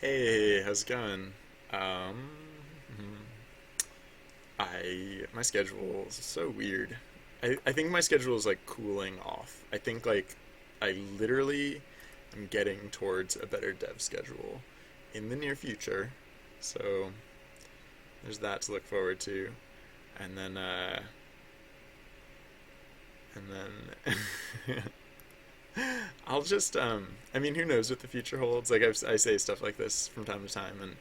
Hey, how's it going? Um, hmm, my schedule is so weird. I think my schedule is like cooling off. I think like I literally am getting towards a better dev schedule in the near future. So there's that to look forward to. And then and then I'll just I mean, who knows what the future holds? Like I say stuff like this from time to time, and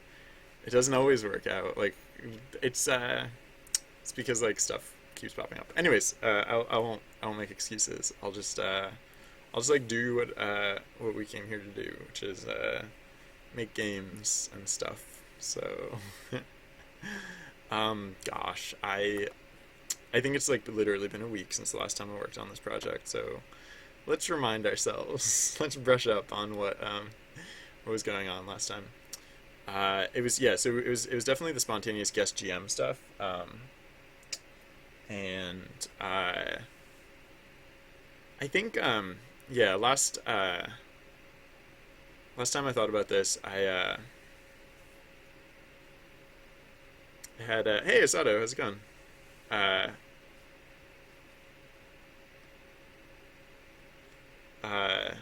it doesn't always work out. Like it's it's because like stuff keeps popping up. Anyways, I won't make excuses. I'll just like do what we came here to do, which is make games and stuff. So gosh, I think it's like literally been a week since the last time I worked on this project. So let's remind ourselves. Let's brush up on what was going on last time. It was yeah, so it was definitely the spontaneous guest GM stuff. And I think yeah, last time I thought about this, I had hey Asato, how's it going? Uh, uh,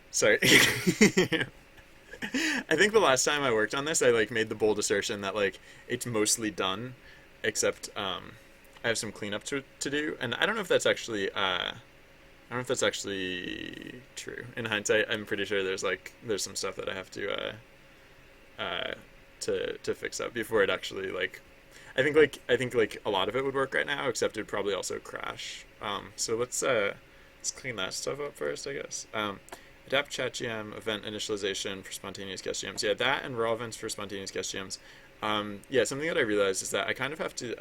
sorry. I think the last time I worked on this, I like made the bold assertion that like it's mostly done, except I have some cleanup to do, and I don't know if that's actually I don't know if that's actually true. In hindsight, I'm pretty sure there's some stuff that I have uh to fix up before it actually like I think like a lot of it would work right now, except it'd probably also crash. So let's clean that stuff up first, I guess. Adapt chat GM event initialization for spontaneous guest GMs. Yeah, that and raw events for spontaneous guest GMs. Yeah, something that I realized is that I kind of have to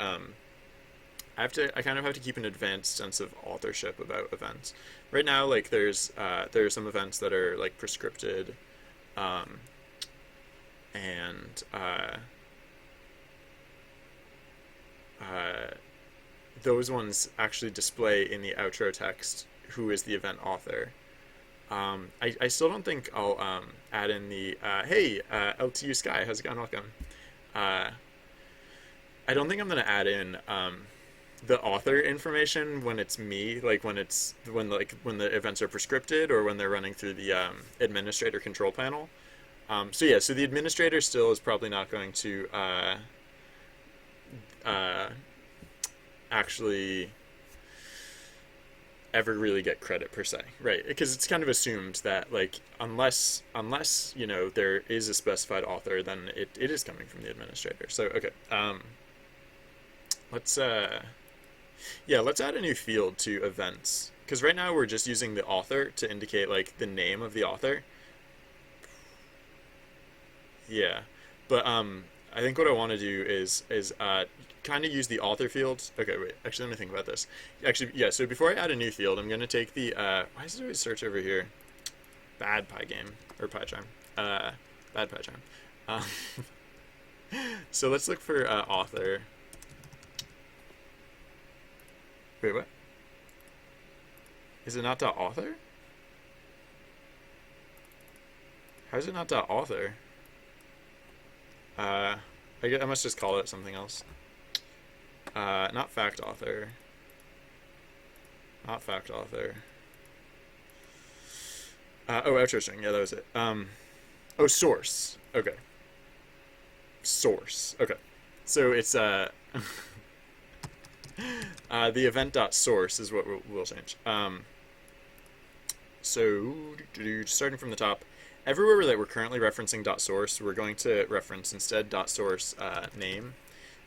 I kind of have to keep an advanced sense of authorship about events. Right now, like there are some events that are like prescripted, um, and uh, those ones actually display in the outro text who is the event author. I still don't think I'll add in the hey LTU Sky, how's it going? Welcome. Uh, I don't think I'm gonna add in the author information when it's me, like when the events are prescripted or when they're running through the administrator control panel. So yeah, so the administrator still is probably not going to uh, actually ever really get credit per se, right? Because it's kind of assumed that like unless you know there is a specified author, then it is coming from the administrator. So okay, let's yeah, let's add a new field to events because right now we're just using the author to indicate like the name of the author. Yeah, but I think what I want to do is kind of use the author field. Okay, wait. Actually, let me think about this. Actually, yeah. So before I add a new field, I'm gonna take the why is it always search over here? Bad pie game or pie charm. Uh, bad pie charm. Um, so let's look for author. Wait, what? Is it not dot author? How is it not dot author? Uh, I must just call it something else. Not fact author. Not fact author. Oh, outro string. Yeah, that was it. Oh, source. Okay. Source. Okay. So it's the event dot source is what we'll change. So starting from the top, everywhere that we're currently referencing dot source, we're going to reference instead dot source name,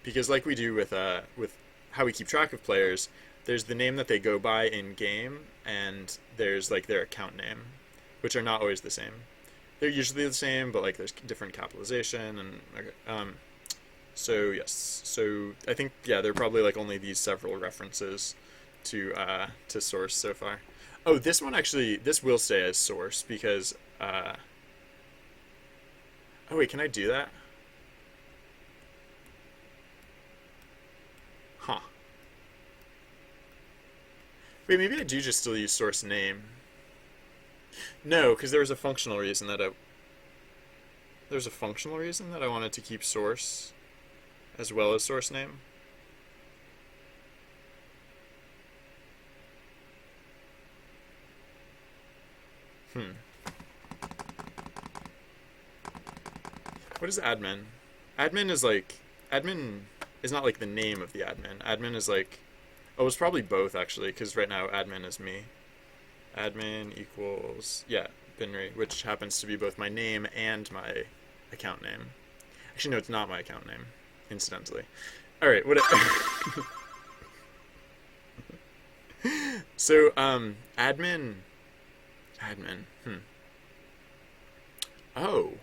because like we do with how we keep track of players, there's the name that they go by in game, and there's like their account name, which are not always the same. They're usually the same, but like there's different capitalization and okay. So yes, so I think yeah, there are probably like only these several references to source so far. Oh, this one actually this will stay as source because oh wait, can I do that? Huh. Wait, maybe I do just still use source name. No, because there was a functional reason that I there's a functional reason that I wanted to keep source as well as source name. Hmm. What is admin? Admin is like, admin is not like the name of the admin. Admin is like, oh, it's probably both actually, because right now admin is me. Admin equals, yeah, Binry, which happens to be both my name and my account name. Actually, no, it's not my account name, incidentally. All right, what? So, admin. Oh,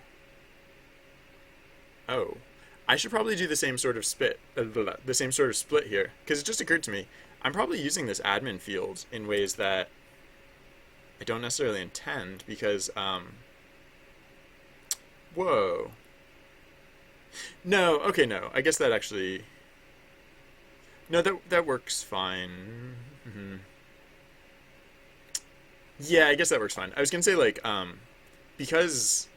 oh, I should probably do the same sort of the same sort of split here, because it just occurred to me, I'm probably using this admin field in ways that I don't necessarily intend, because, whoa. No, okay, no. I guess that actually, no, that works fine. Yeah, I guess that works fine. I was gonna say like, because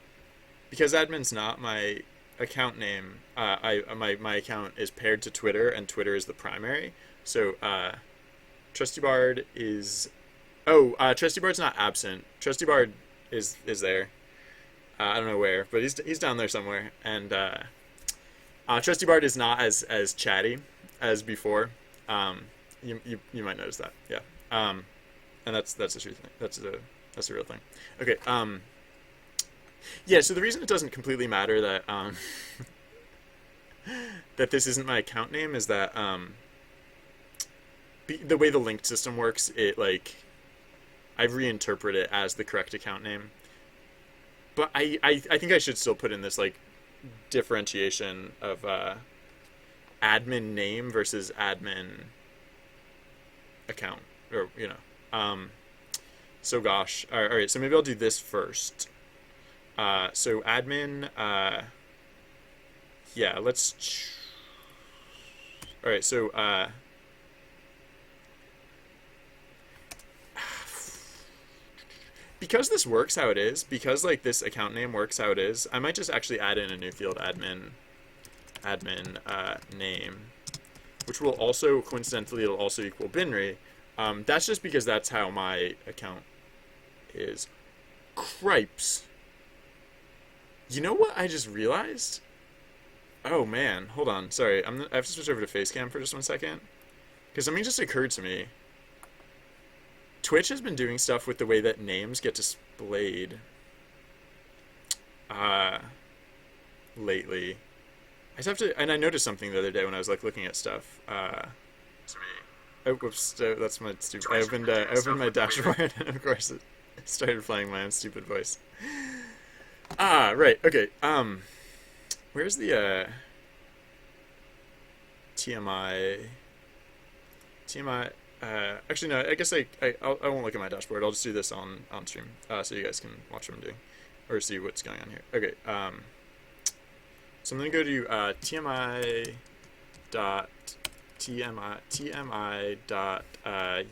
admin's not my account name. My account is paired to Twitter, and Twitter is the primary. So Trusty Bard is. Oh, Trusty Bard's not absent. Trusty Bard is there. I don't know where, but he's down there somewhere. And Trusty Bard is not as chatty as before. You might notice that. Yeah. And that's a true thing. That's a real thing. Okay. Yeah. So the reason it doesn't completely matter that that this isn't my account name is that the way the linked system works, it like I reinterpret it as the correct account name. But I think I should still put in this like differentiation of admin name versus admin account, or so gosh, all right, so maybe I'll do this first. So admin, yeah, let's all right, so because this works how it is, because like this account name works how it is, I might just actually add in a new field, admin name, which will also, coincidentally, it'll also equal Binry. That's just because that's how my account is. Cripes. You know what I just realized? Oh man, hold on. Sorry, I have to switch over to Facecam for just 1 second, because something just occurred to me. Twitch has been doing stuff with the way that names get displayed lately. I just have to, and I noticed something the other day when I was like looking at stuff. Oh, whoops! That's my stupid. I opened my dashboard, and of course it started playing my own stupid voice. Right. Okay. Where's the TMI? Actually, no. I guess I won't look at my dashboard. I'll just do this on stream, so you guys can watch what I'm doing, or see what's going on here. Okay. So I'm gonna go to TMI dot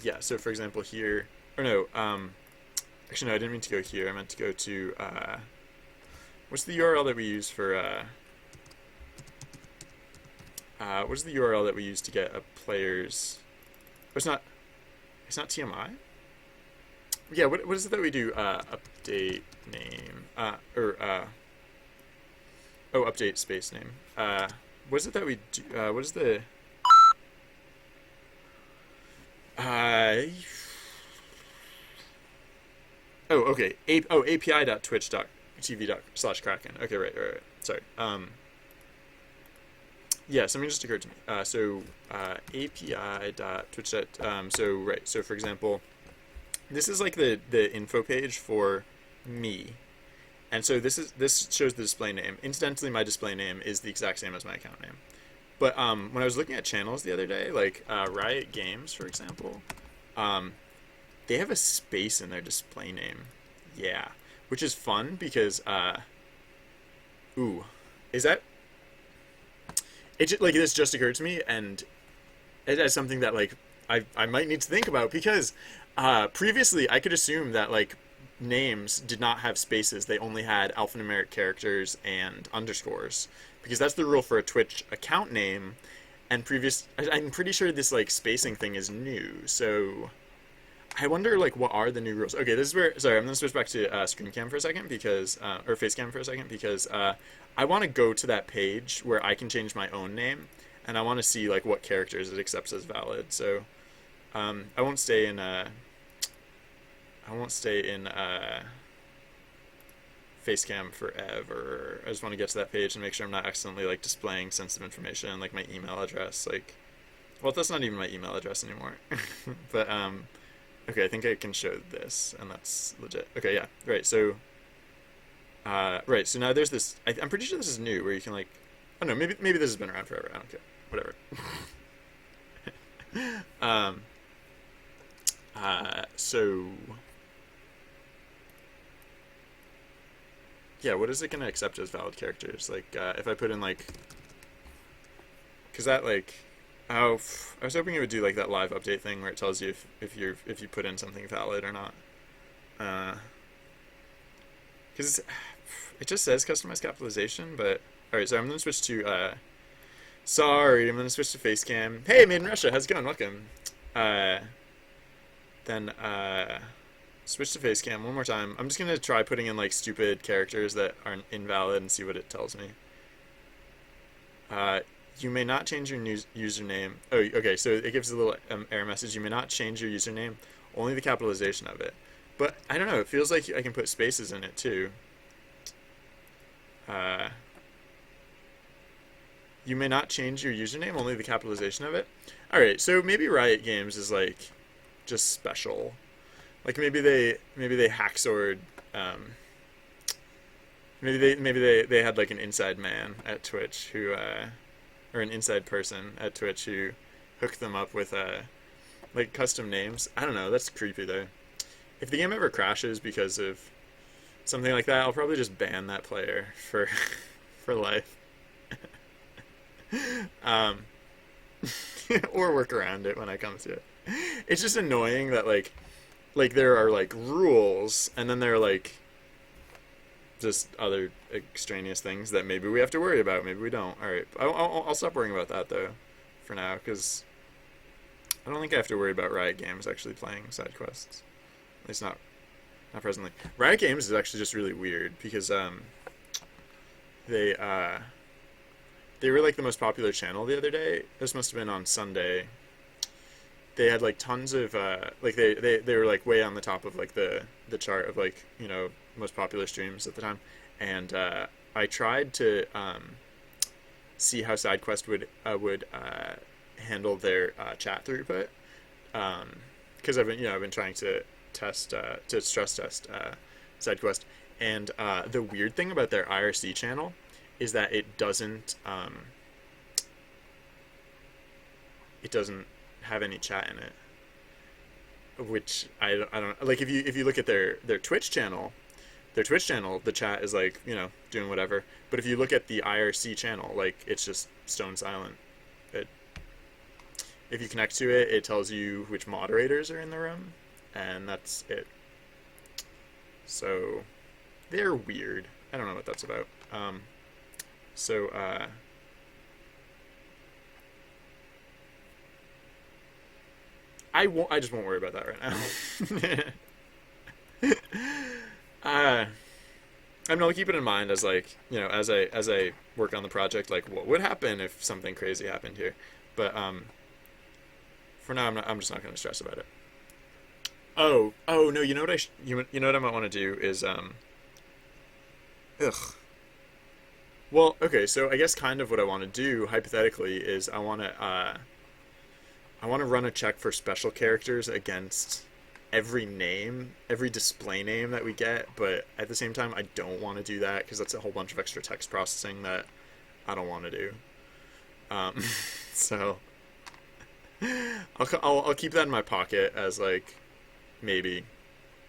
yeah. So for example here, or no. Actually, no. I didn't mean to go here. I meant to go to what's the URL that we use for what's the URL that we use to get a player's? It's not TMI. Yeah, what is it that we do? Update name, update space name. What is it that we do? What is the? Oh, okay. API.twitch.tv/kraken. Okay, right. Sorry. Yeah, something just occurred to me. So API.twitch. So right. So for example, this is like the info page for me, and so this shows the display name. Incidentally, my display name is the exact same as my account name. But when I was looking at channels the other day, like Riot Games, for example, they have a space in their display name. Yeah, which is fun because is that? It just, like this just occurred to me, and it is something that like I might need to think about, because previously I could assume that like names did not have spaces. They only had alphanumeric characters and underscores because that's the rule for a Twitch account name. And I'm pretty sure this like spacing thing is new. So I wonder like what are the new rules? Okay, this is where. Sorry, I'm gonna switch back to screen cam for a second because or face cam for a second because I want to go to that page where I can change my own name, and I want to see like what characters it accepts as valid. So I won't stay in Facecam forever. I just want to get to that page and make sure I'm not accidentally like displaying sensitive information, like my email address. Like, well, that's not even my email address anymore. But okay, I think I can show this, and that's legit. Okay, yeah, right. So, right. So now there's this. I'm pretty sure this is new, where you can like, oh no, maybe this has been around forever. I don't care. Whatever. um. So. Yeah, what is it going to accept as valid characters? Like, if I put in, like... Because that, like... Oh, I was hoping it would do, like, that live update thing where it tells you if you put in something valid or not. Because it just says customize capitalization, but... Alright, so I'm going to switch to, Sorry, I'm going to switch to Facecam. Hey, Made in Russia, how's it going? Welcome. Then, switch to Facecam one more time. I'm just gonna try putting in like stupid characters that aren't invalid and see what it tells me. You may not change your username. Oh, okay. So it gives a little error message. You may not change your username, only the capitalization of it. But I don't know. It feels like I can put spaces in it too. You may not change your username, only the capitalization of it. All right. So maybe Riot Games is like just special. Like maybe they hacksword. Maybe they had like an inside man at Twitch who, or an inside person at Twitch who hooked them up with like custom names. I don't know. That's creepy though. If the game ever crashes because of something like that, I'll probably just ban that player for for life. Or work around it when I come to it. It's just annoying that like there are like rules and then there are like just other extraneous things that maybe we have to worry about, maybe we don't. All right, I'll stop worrying about that though for now because I don't think I have to worry about Riot Games actually playing side quests, at least not presently. Riot Games is actually just really weird because they were like the most popular channel the other day. This must have been on Sunday. They had like tons of like they were like way on the top of like the chart of like, you know, most popular streams at the time, and I tried to see how SideQuest would handle their chat throughput, because I've been trying to test to stress test SideQuest, and the weird thing about their IRC channel is that it doesn't have any chat in it, which I don't like. If you look at their Twitch channel, the chat is like, you know, doing whatever. But if you look at the IRC channel, like it's just stone silent. If you connect to it, it tells you which moderators are in the room, and that's it. So they're weird. I don't know what that's about. I just won't worry about that right now. I'm gonna keep it in mind as like, you know, as I work on the project, like what would happen if something crazy happened here. But for now, I'm just not gonna stress about it. Oh no, you know what you know what I might want to do is Well, okay, so I guess kind of what I want to do hypothetically is I want to run a check for special characters against every display name that we get, but at the same time, I don't want to do that because that's a whole bunch of extra text processing that I don't want to do. So I'll keep that in my pocket as like maybe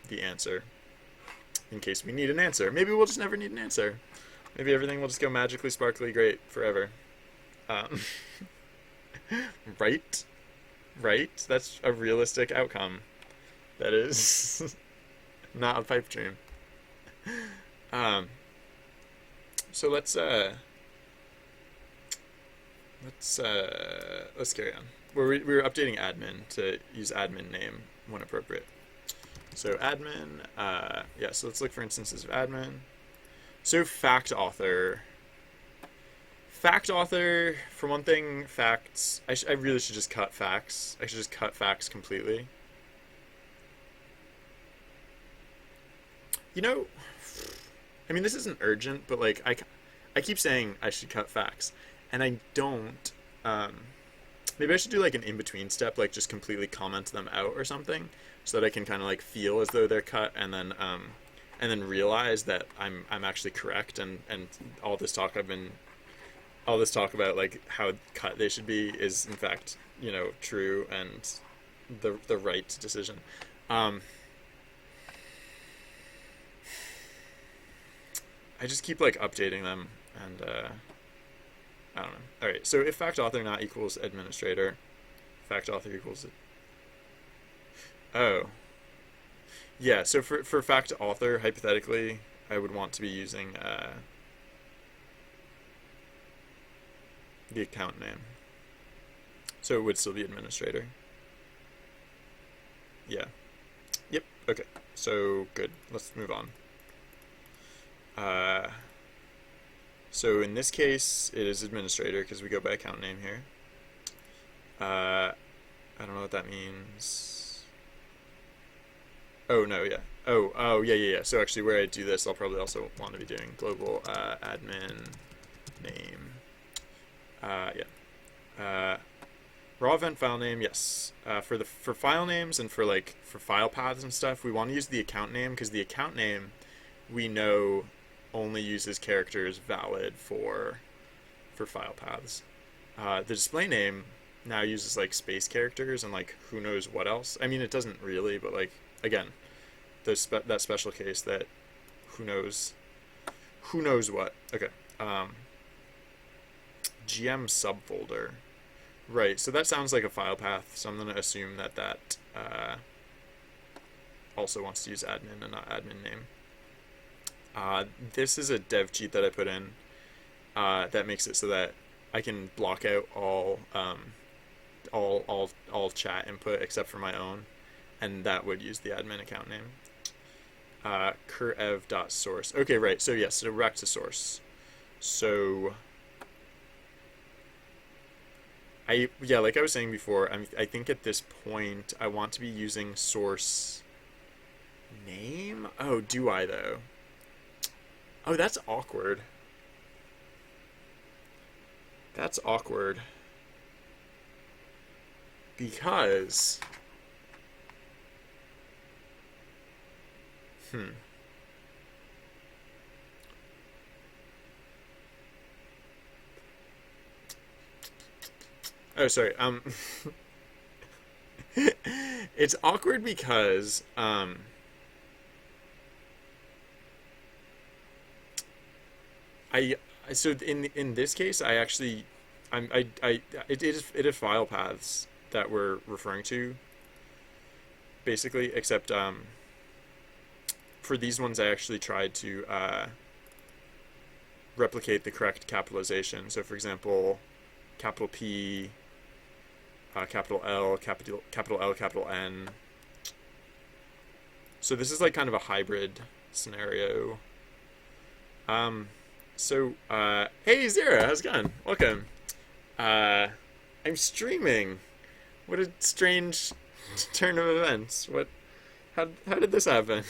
the answer in case we need an answer. Maybe we'll just never need an answer. Maybe everything will just go magically, sparkly, great forever. Right? That's a realistic outcome. That is. Not a pipe dream. Um, so let's carry on. We were updating admin to use admin name when appropriate. So admin, yeah. So let's look for instances of admin. So fact author. Fact author, for one thing, facts. I really should just cut facts. I should just cut facts completely. You know, I mean, this isn't urgent, but like I keep saying I should cut facts, and I don't. Maybe I should do like an in between step, like just completely comment them out or something, so that I can kind of like feel as though they're cut, and then realize that I'm actually correct, and all this talk about like how cut they should be is in fact true and the right decision. Um, I just keep like updating them, and I don't know. All right, so if fact author not equals administrator, fact author equals it. Oh, yeah. So for fact author, hypothetically, I would want to be using the account name. So it would still be administrator. Yeah. Yep. Okay. So good. Let's move on. So in this case, it is administrator because we go by account name here. I don't know what that means. Oh, no, yeah. Oh, yeah. So actually where I do this, I'll probably also want to be doing global admin name. Yeah. Raw event file name, yes. For file names and for file paths and stuff, we want to use the account name because the account name we know only uses characters valid for file paths. The display name now uses like space characters and like who knows what else. I mean, it doesn't really, but like again, there's that special case that who knows what. Okay. GM subfolder. Right. So that sounds like a file path. So I'm gonna assume that also wants to use admin and not admin name. This is a dev cheat that I put in that makes it so that I can block out all chat input except for my own, and that would use the admin account name. Curev.source. Okay, right. So yes, so back to source. So like I was saying before, I think at this point I want to be using source name. Oh, do I though? Oh, that's awkward. That's awkward. Because... Oh, sorry. It's awkward because, so in this case I actually it is file paths that we're referring to basically, except for these ones I actually tried to replicate the correct capitalization. So for example, capital P, capital L, capital L, capital N. So this is like kind of a hybrid scenario. So, hey Zara, how's it going? Welcome. I'm streaming. What a strange turn of events. How did this happen?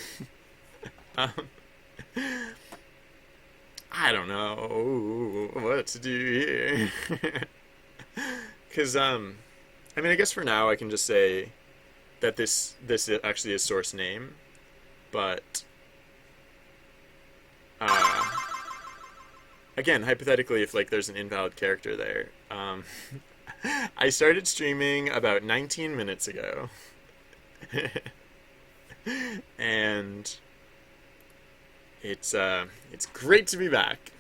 um, I don't know what to do here. Because, I mean, I guess for now I can just say that this actually is source name, but, again, hypothetically, if like there's an invalid character there, I started streaming about 19 minutes ago, and it's great to be back.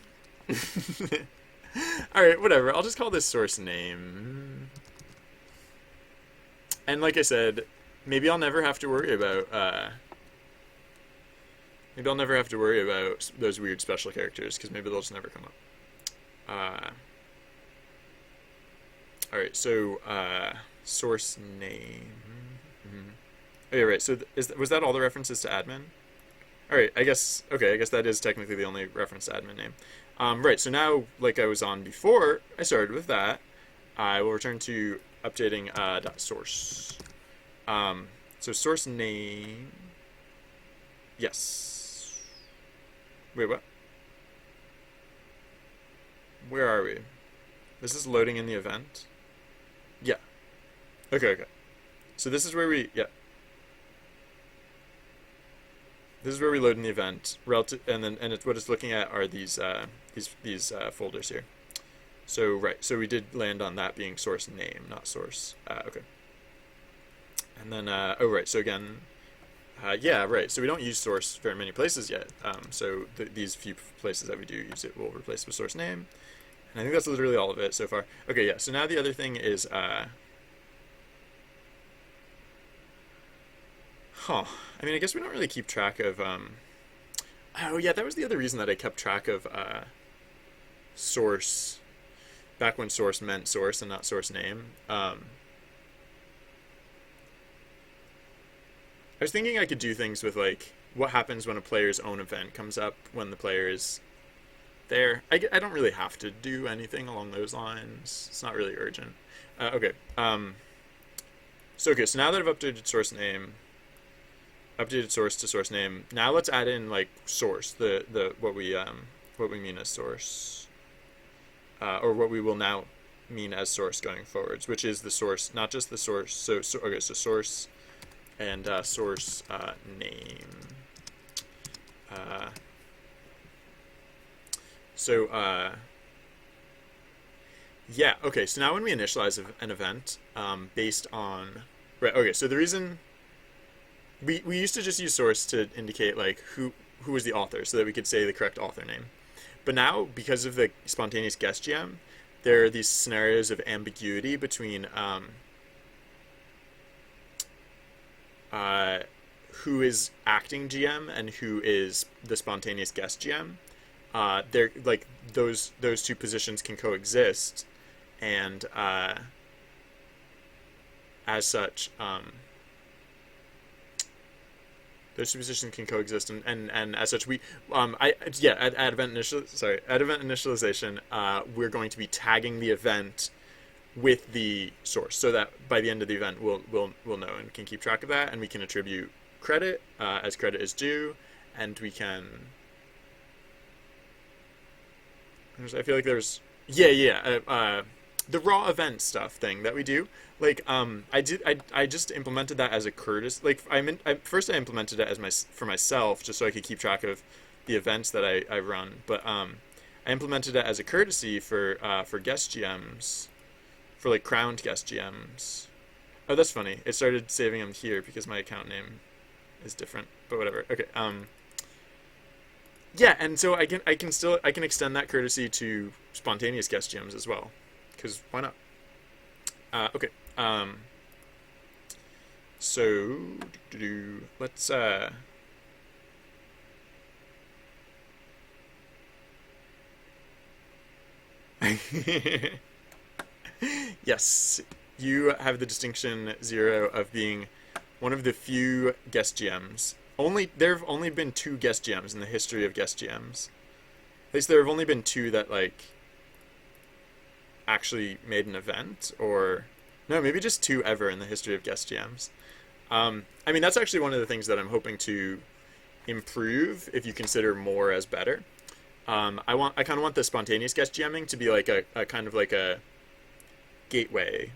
All right, whatever. I'll just call this source name, and like I said, maybe I'll never have to worry about Maybe I'll never have to worry about those weird special characters because maybe they'll just never come up. All right, so source name. Mm-hmm. Oh yeah, right. So was that all the references to admin? All right, I guess. Okay, I guess that is technically the only reference to admin name. Right. So now, like I was on before, I started with that. I will return to updating dot source. So source name. Yes. Wait, what? Where are we? This is loading in the event. Yeah. Okay. Okay. So this is where we. Yeah. This is where we load in the event, relative, and it's what it's looking at are these folders here. So right, so we did land on that being source name, not source. Okay. And then oh right, so again, yeah right. So we don't use source very many places yet. So these few places that we do use it will replace with source name, and I think that's literally all of it so far. Okay, yeah. So now the other thing is huh. I mean, I guess we don't really keep track of. Oh yeah, that was the other reason that I kept track of source back when source meant source and not source name. I was thinking I could do things with like what happens when a player's own event comes up when the player is there. I don't really have to do anything along those lines. It's not really urgent. Okay. So okay. So now that I've updated source name. Updated source to source name. Now let's add in like source, the what we mean as source, or what we will now mean as source going forwards, which is the source, not just the source. So okay, so source and source name. Yeah. Okay. So now when we initialize an event, based on right. Okay. So the reason. We used to just use source to indicate like who was the author so that we could say the correct author name. But now, because of the spontaneous guest GM, there are these scenarios of ambiguity between who is acting GM and who is the spontaneous guest GM. They're like those two positions can coexist, and as such. Those two positions can coexist, and as such, we at event initialization, we're going to be tagging the event with the source, so that by the end of the event, we'll know and can keep track of that, and we can attribute credit as credit is due, and we can. I feel like there's the raw event stuff thing that we do. Like I just implemented that as a courtesy. Like first I implemented it for myself just so I could keep track of the events that I run. But I implemented it as a courtesy for guest GMs, for like crowned guest GMs. Oh, that's funny. It started saving them here because my account name is different. But whatever. Okay. Yeah, and so I can extend that courtesy to spontaneous guest GMs as well, because why not? Okay. So let's yes, you have the distinction 0 of being one of the few guest GMs. There have only been 2 guest GMs in the history of guest GMs. At least there have only been 2 that like actually made an event, or no, maybe just 2 ever in the history of guest GMs. I mean, that's actually one of the things that I'm hoping to improve if you consider more as better. I kind of want the spontaneous guest GMing to be like a kind of like a gateway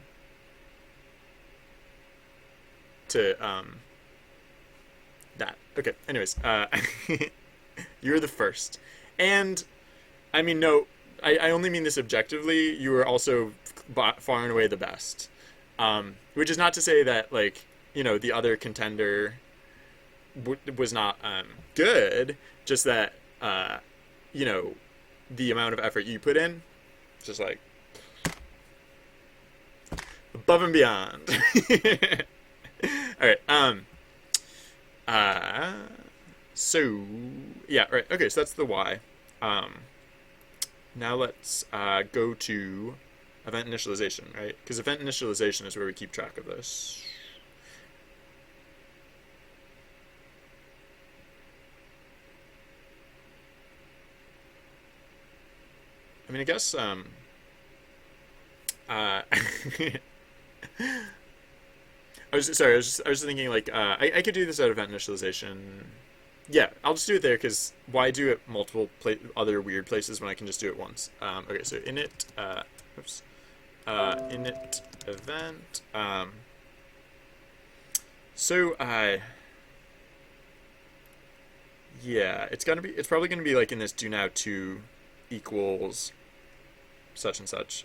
to that. Okay. Anyways, you're the first, and I mean, no, I only mean this objectively. You are also far and away the best, which is not to say that like the other contender was not good. Just that the amount of effort you put in, just like above and beyond. All right. So yeah, right. Okay, so that's the why. Um, Now let's go to event initialization, right? Because event initialization is where we keep track of this. I mean, I guess uh, I was just thinking like I could do this at event initialization. Yeah, I'll just do it there because why do it multiple other weird places when I can just do it once? Okay, so init, oops, init event. So yeah, it's probably gonna be like in this do now two equals such and such.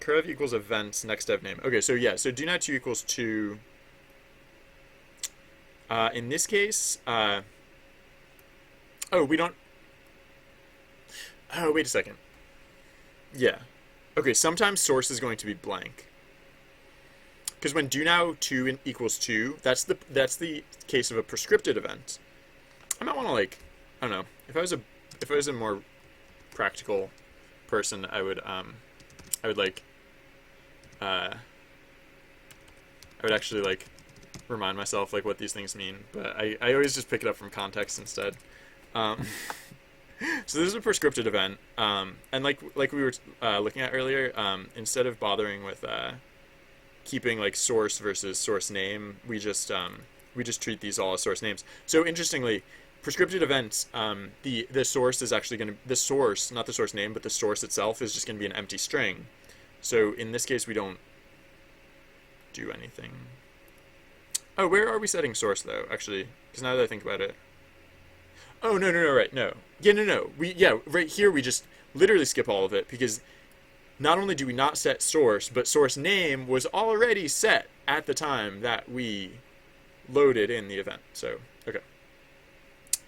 Curve equals events next dev name. Okay, so yeah, so do now two equals two. In this case, oh, we don't. Oh, wait a second. Yeah. Okay, sometimes source is going to be blank. Because when do now two equals two, that's the case of a prescripted event. I might want to like, I don't know. If I was a more practical person, I would like I would actually like remind myself like what these things mean. But I always just pick it up from context instead. Um, so this is a prescripted event, and like we were looking at earlier, instead of bothering with keeping like source versus source name, we just treat these all as source names. So interestingly, prescripted events, the source is actually going to the source, not the source name, but the source itself is just going to be an empty string. So in this case, we don't do anything. Oh, where are we setting source though? Actually, because now that I think about it, oh no, right, no, yeah, no, right here we just literally skip all of it because not only do we not set source, but source name was already set at the time that we loaded in the event. So, okay.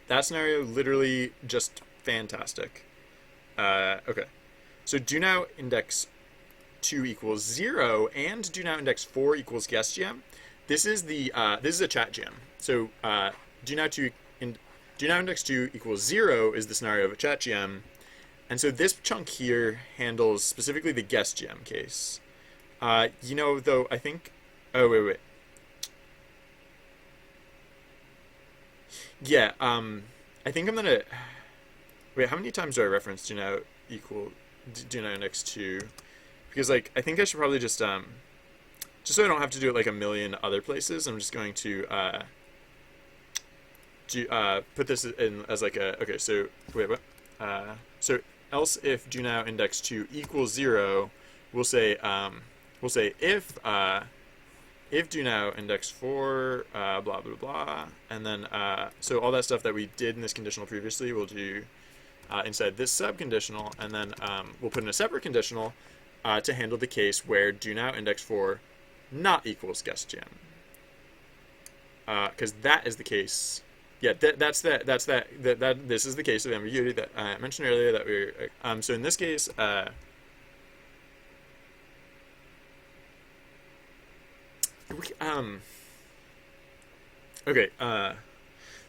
That scenario literally just fantastic. Okay. So do now index 2 equals 0 and do now index 4 equals guest gem. This is a chat gem. So do now 2 in, do now index 2 equals 0 is the scenario of a chat gem. And so this chunk here handles specifically the guest gem case. Though I think. Oh wait. Yeah. I think I'm gonna. Wait. How many times do I reference do now equal do now index two? Because like I think I should probably just so I don't have to do it like a million other places. I'm just going to put this in as like a okay. So wait what? So else if do now index 2 equals 0, we'll say if do now index 4 blah blah blah, and then so all that stuff that we did in this conditional previously we'll do inside this subconditional, and then we'll put in a separate conditional to handle the case where do now index 4 not equals guest gem, because that is the case. Yeah, that this is the case of ambiguity that I mentioned earlier that we're so in this case okay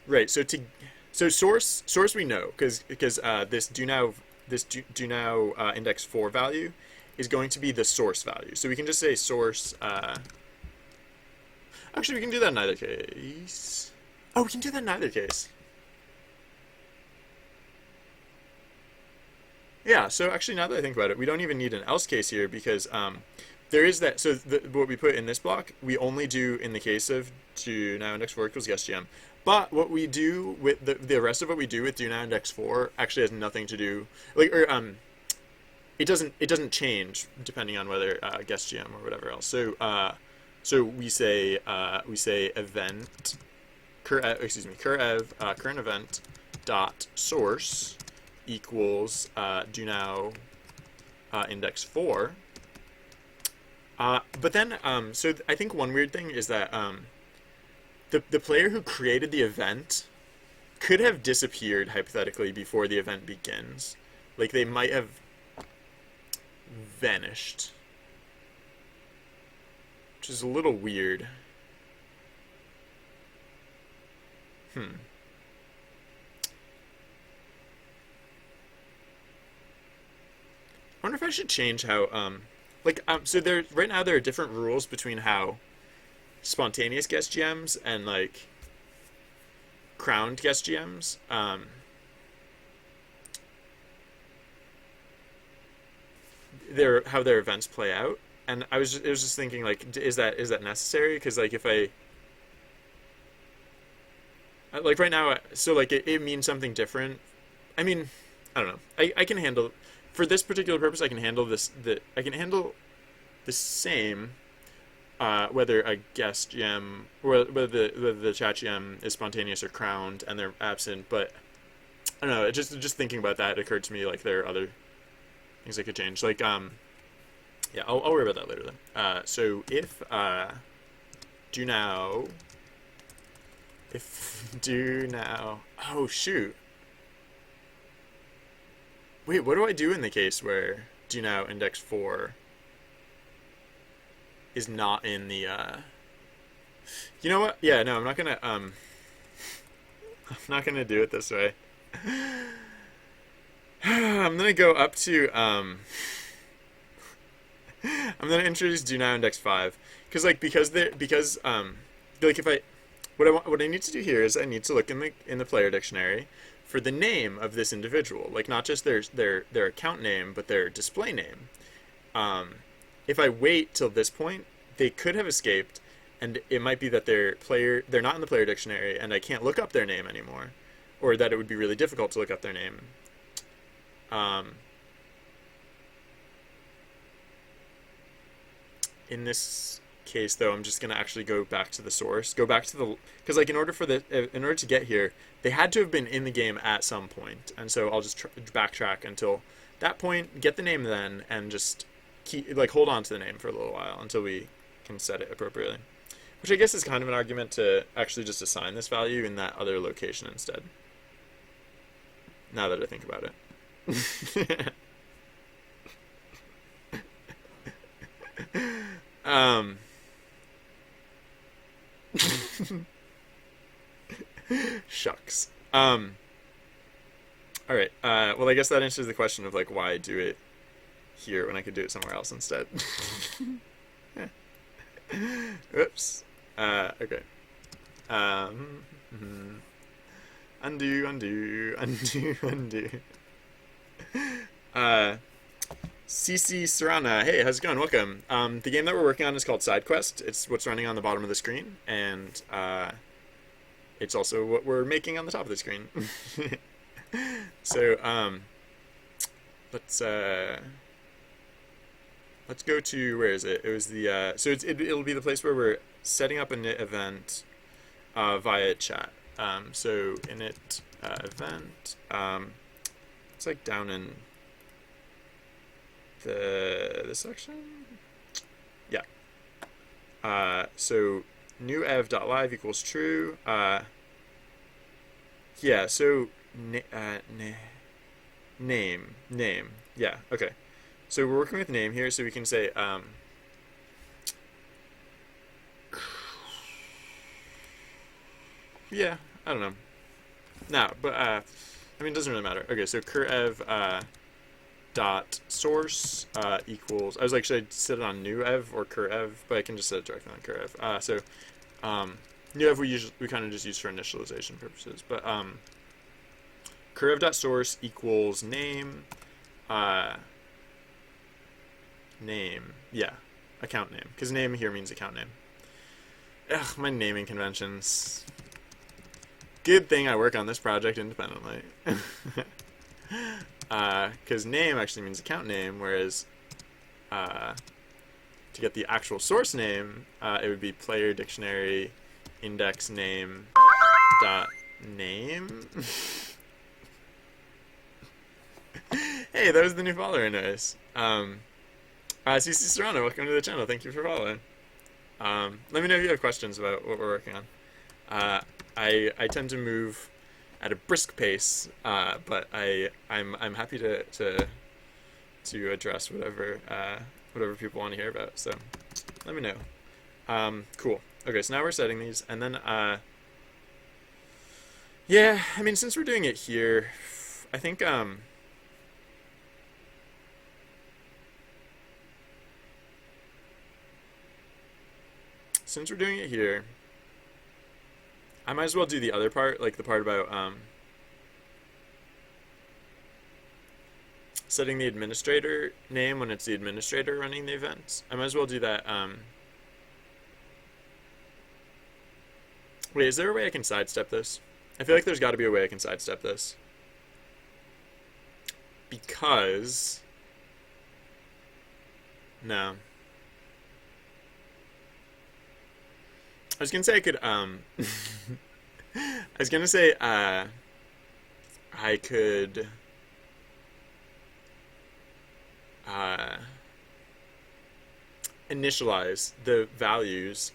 right so source we know because this do now index 4 value is going to be the source value, so we can just say source actually we can do that in either case. Oh, we can do that in either case. Yeah, so actually now that I think about it, we don't even need an else case here because there is that. So what we put in this block, we only do in the case of do now index 4 equals guest gem. But what we do with the rest of what we do with do now index 4 actually has nothing to do it doesn't change depending on whether guest gem or whatever else. So we say event current event dot source equals do now index 4. But then so I think one weird thing is that the player who created the event could have disappeared hypothetically before the event begins. Like they might have vanished, which is a little weird. I wonder if I should change how so there right now there are different rules between how spontaneous guest GMs and like crowned guest GMs their how their events play out. And it was just thinking like is that necessary? Because like if I like right now so like it means something different. I mean, I don't know. I can handle for this particular purpose. I can handle I can handle the same whether a guest GM or whether the chat GM is spontaneous or crowned and they're absent. But I don't know. Just thinking about that, it occurred to me like there are other things I could change. Like yeah, I'll worry about that later then. So if do now. Oh shoot. Wait, what do I do in the case where do now index 4 is not in the you know what? Yeah, no, I'm not gonna I'm not gonna do it this way. I'm gonna go up to I'm gonna introduce do now index 5 because like because like if I what I need to do here is I need to look in the player dictionary for the name of this individual, like not just their account name but their display name. If I wait till this point, they could have escaped, and it might be that they're not in the player dictionary, and I can't look up their name anymore, or that it would be really difficult to look up their name. In this case, though, I'm just gonna actually go back to the source, because like in order to get here, they had to have been in the game at some point, and so I'll just backtrack until that point, get the name then, and just hold on to the name for a little while until we can set it appropriately. Which I guess is kind of an argument to actually just assign this value in that other location instead. Now that I think about it. Shucks. All right. Well, I guess that answers the question of like why do it here when I could do it somewhere else instead. Oops. Okay. Undo. CC Serrana, hey, how's it going? Welcome. The game that we're working on is called SideQuest. It's what's running on the bottom of the screen, and it's also what we're making on the top of the screen. So, let's go to, where is it? It was the, so it'll be the place where we're setting up a init event via chat. So init event, it's like down in this section? Yeah. So new ev.live equals true. Yeah, so name. Yeah, okay. So we're working with name here, so we can say yeah, I don't know. No, but I mean, it doesn't really matter. Okay, so curev dot source equals, I was like, should I set it on new ev or curev? But I can just set it directly on curev. So new ev we kind of just use for initialization purposes, but curev dot source equals name, yeah, account name, because name here means account name. Ugh, my naming conventions. Good thing I work on this project independently. Because name actually means account name, whereas to get the actual source name, it would be player dictionary index name dot name. Hey, that was the new follower, nice. CC Serrano, welcome to the channel. Thank you for following. Let me know if you have questions about what we're working on. I tend to move at a brisk pace, but I'm happy to address whatever people want to hear about. So let me know. Cool. Okay, so now we're setting these, and then Yeah, I mean, since we're doing it here, I think since we're doing it here, I might as well do the other part, like the part about setting the administrator name when it's the administrator running the events. I might as well do that. Wait, is there a way I can sidestep this? I feel like there's got to be a way I can sidestep this. Because... No. I was gonna say I could, I was gonna say, I could, uh, initialize the values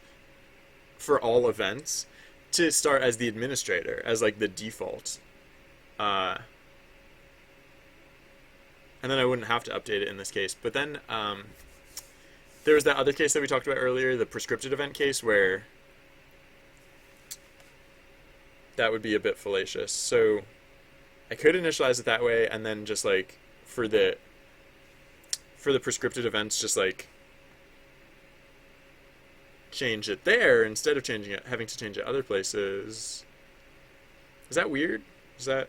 for all events to start as the administrator, as like the default. Uh, and then I wouldn't have to update it in this case. But then there was that other case that we talked about earlier, the prescripted event case, where that would be a bit fallacious. So I could initialize it that way, and then just like for the prescripted events, just like change it there instead of changing it, having to change it other places. Is that weird? Is that,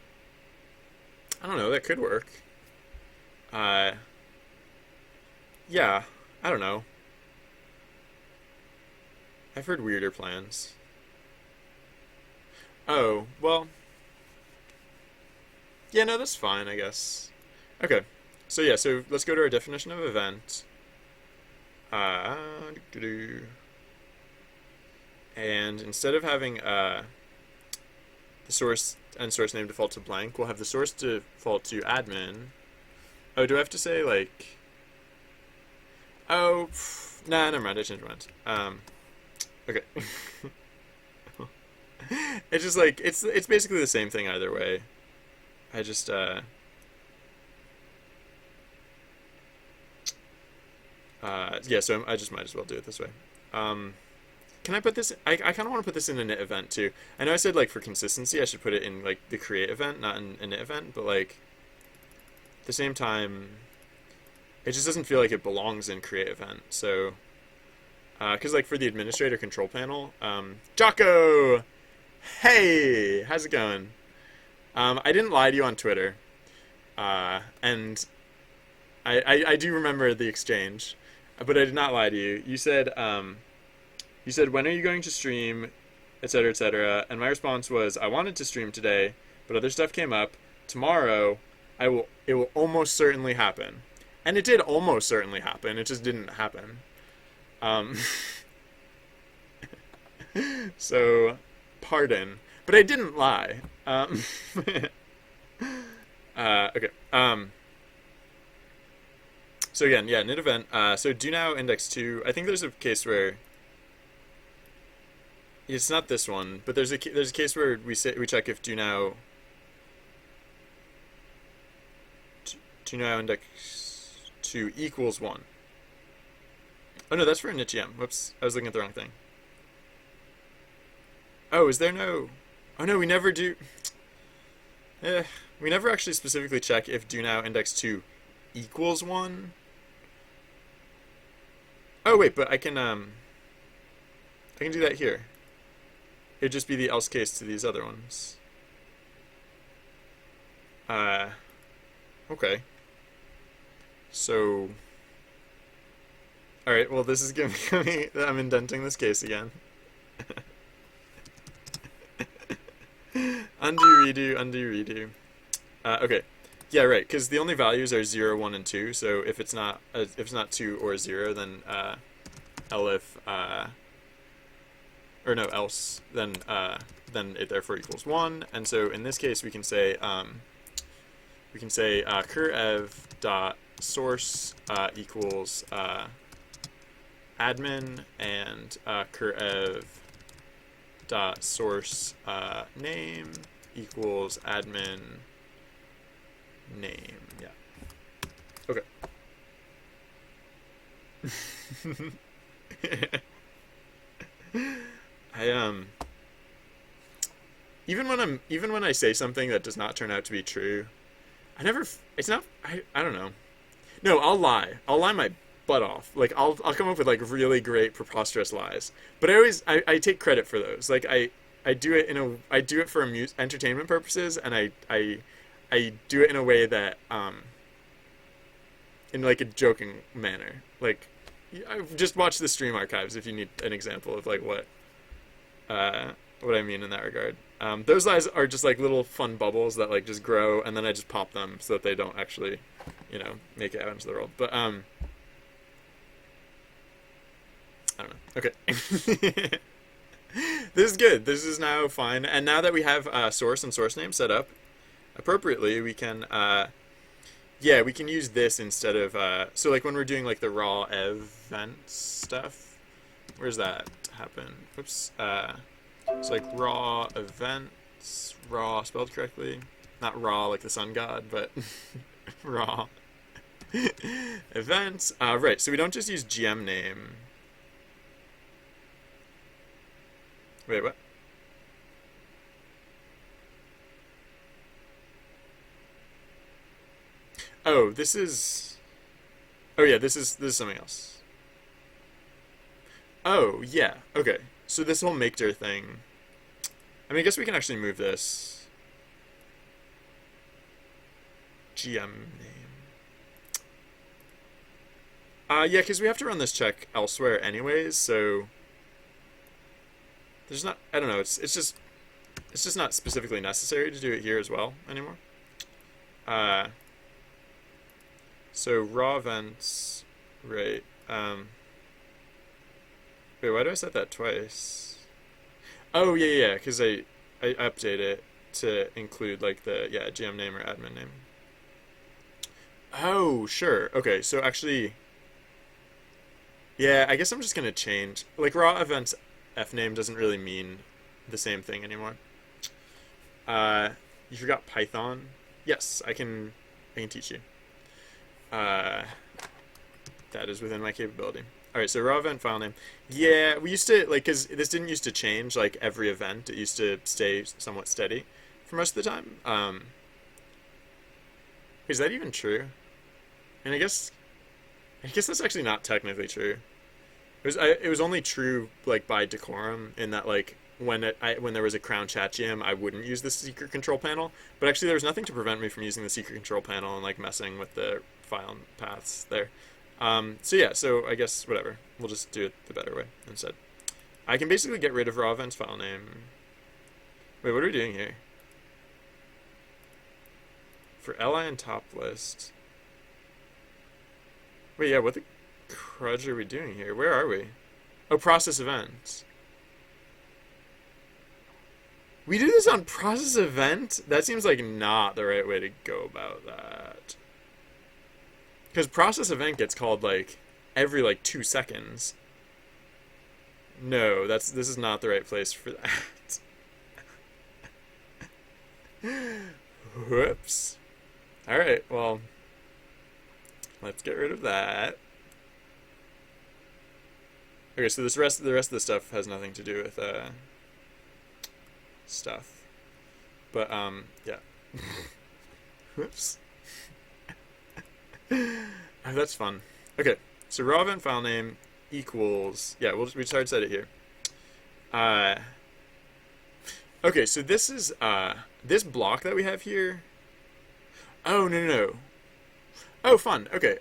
I don't know, that could work. Uh, yeah, I don't know. I've heard weirder plans. Oh, well, yeah, no, that's fine, I guess. Okay, so yeah, so let's go to our definition of event. Uh, and instead of having the source and source name default to blank, we'll have the source default to admin. Oh, do I have to say like? Oh, nah, never mind. I changed my mind. Okay. It's just like it's basically the same thing either way. I just yeah, so I just might as well do it this way. Um, can I put this? I kind of want to put this in a knit event too. I know I said like for consistency I should put it in like the create event, not in a knit event, but like at the same time, it just doesn't feel like it belongs in create event. So, because like for the administrator control panel, Jocko, hey, how's it going? I didn't lie to you on Twitter, and I do remember the exchange, but I did not lie to you. You said when are you going to stream, etc., etc. And my response was I wanted to stream today, but other stuff came up. Tomorrow, I will. It will almost certainly happen, and it did almost certainly happen. It just didn't happen. Um, so, pardon, but I didn't lie. Okay. So again, yeah, knit event. So do now index 2. I think there's a case where it's not this one, but there's a case where we check if do now index 2 equals 1. Oh no, that's for initgm. Whoops, I was looking at the wrong thing. Oh, is there no? Oh no, we never do. We never actually specifically check if do now index 2 equals 1. Oh wait, but I can do that here. It'd just be the else case to these other ones. Okay. So, all right. Well, this is giving me. I'm indenting this case again. Undo, redo, undo, redo. Okay. Yeah, right. Because the only values are 0, 1, and 2. So if it's not 2 or 0, then elif or no else, then it therefore equals 1. And so in this case, we can say cur ev dot source equals admin, and cur ev dot source name equals admin name. Yeah. Okay. I even when I say something that does not turn out to be true, I never. It's not. I don't know. No, I'll lie. I'll lie my butt off. Like I'll come up with like really great preposterous lies. But I take credit for those. Like I do it I do it for entertainment purposes, and I do it in a way that in like a joking manner. Like I just watch the stream archives if you need an example of like what I mean in that regard. Those lies are just like little fun bubbles that like just grow, and then I just pop them so that they don't actually, make it out into the world. But I don't know. Okay. This is good. This is now fine. And now that we have source and source name set up appropriately, we can we can use this instead of so like when we're doing like the raw event stuff. Where's that happen? Whoops. It's like raw events, raw spelled correctly. Not raw like the sun god, but raw events. Right, so we don't just use GM name. Wait, what? Oh, this is. Oh yeah, this is something else. Oh yeah, okay. So this whole make dir thing. I mean, I guess we can actually move this. GM name. Yeah, because we have to run this check elsewhere anyways. So there's not. I don't know. It's just not specifically necessary to do it here as well anymore. Uh, so raw events, right? Wait, why do I set that twice? Oh yeah, because I update it to include like the GM name or admin name. Oh sure, okay. So actually, yeah, I guess I'm just gonna change like raw events f name doesn't really mean the same thing anymore. You forgot Python? Yes, I can teach you. Uh, that is within my capability. All right, so raw event file name. Yeah, we used to like because this didn't used to change like every event. It used to stay somewhat steady for most of the time. Is that even true? And I guess that's actually not technically true. It was only true like by decorum in that like when there was a crown chat GM, I wouldn't use the secret control panel. But actually, there was nothing to prevent me from using the secret control panel and like messing with the file paths there. So yeah, so I guess whatever. We'll just do it the better way instead. I can basically get rid of raw events file name. Wait, what are we doing here? For li and top list. Wait, yeah, what the crudge are we doing here? Where are we? Oh, process events. We do this on process event? That seems like not the right way to go about that. Because process event gets called like every like 2 seconds. No, this is not the right place for that. Whoops. Alright, well, let's get rid of that. Okay, so the rest of the stuff has nothing to do with stuff. But yeah. Whoops. Oh, that's fun. Okay, so raw event file name equals we just hard set it here. Okay, so this is this block that we have here. Oh no. Oh, fun. Okay.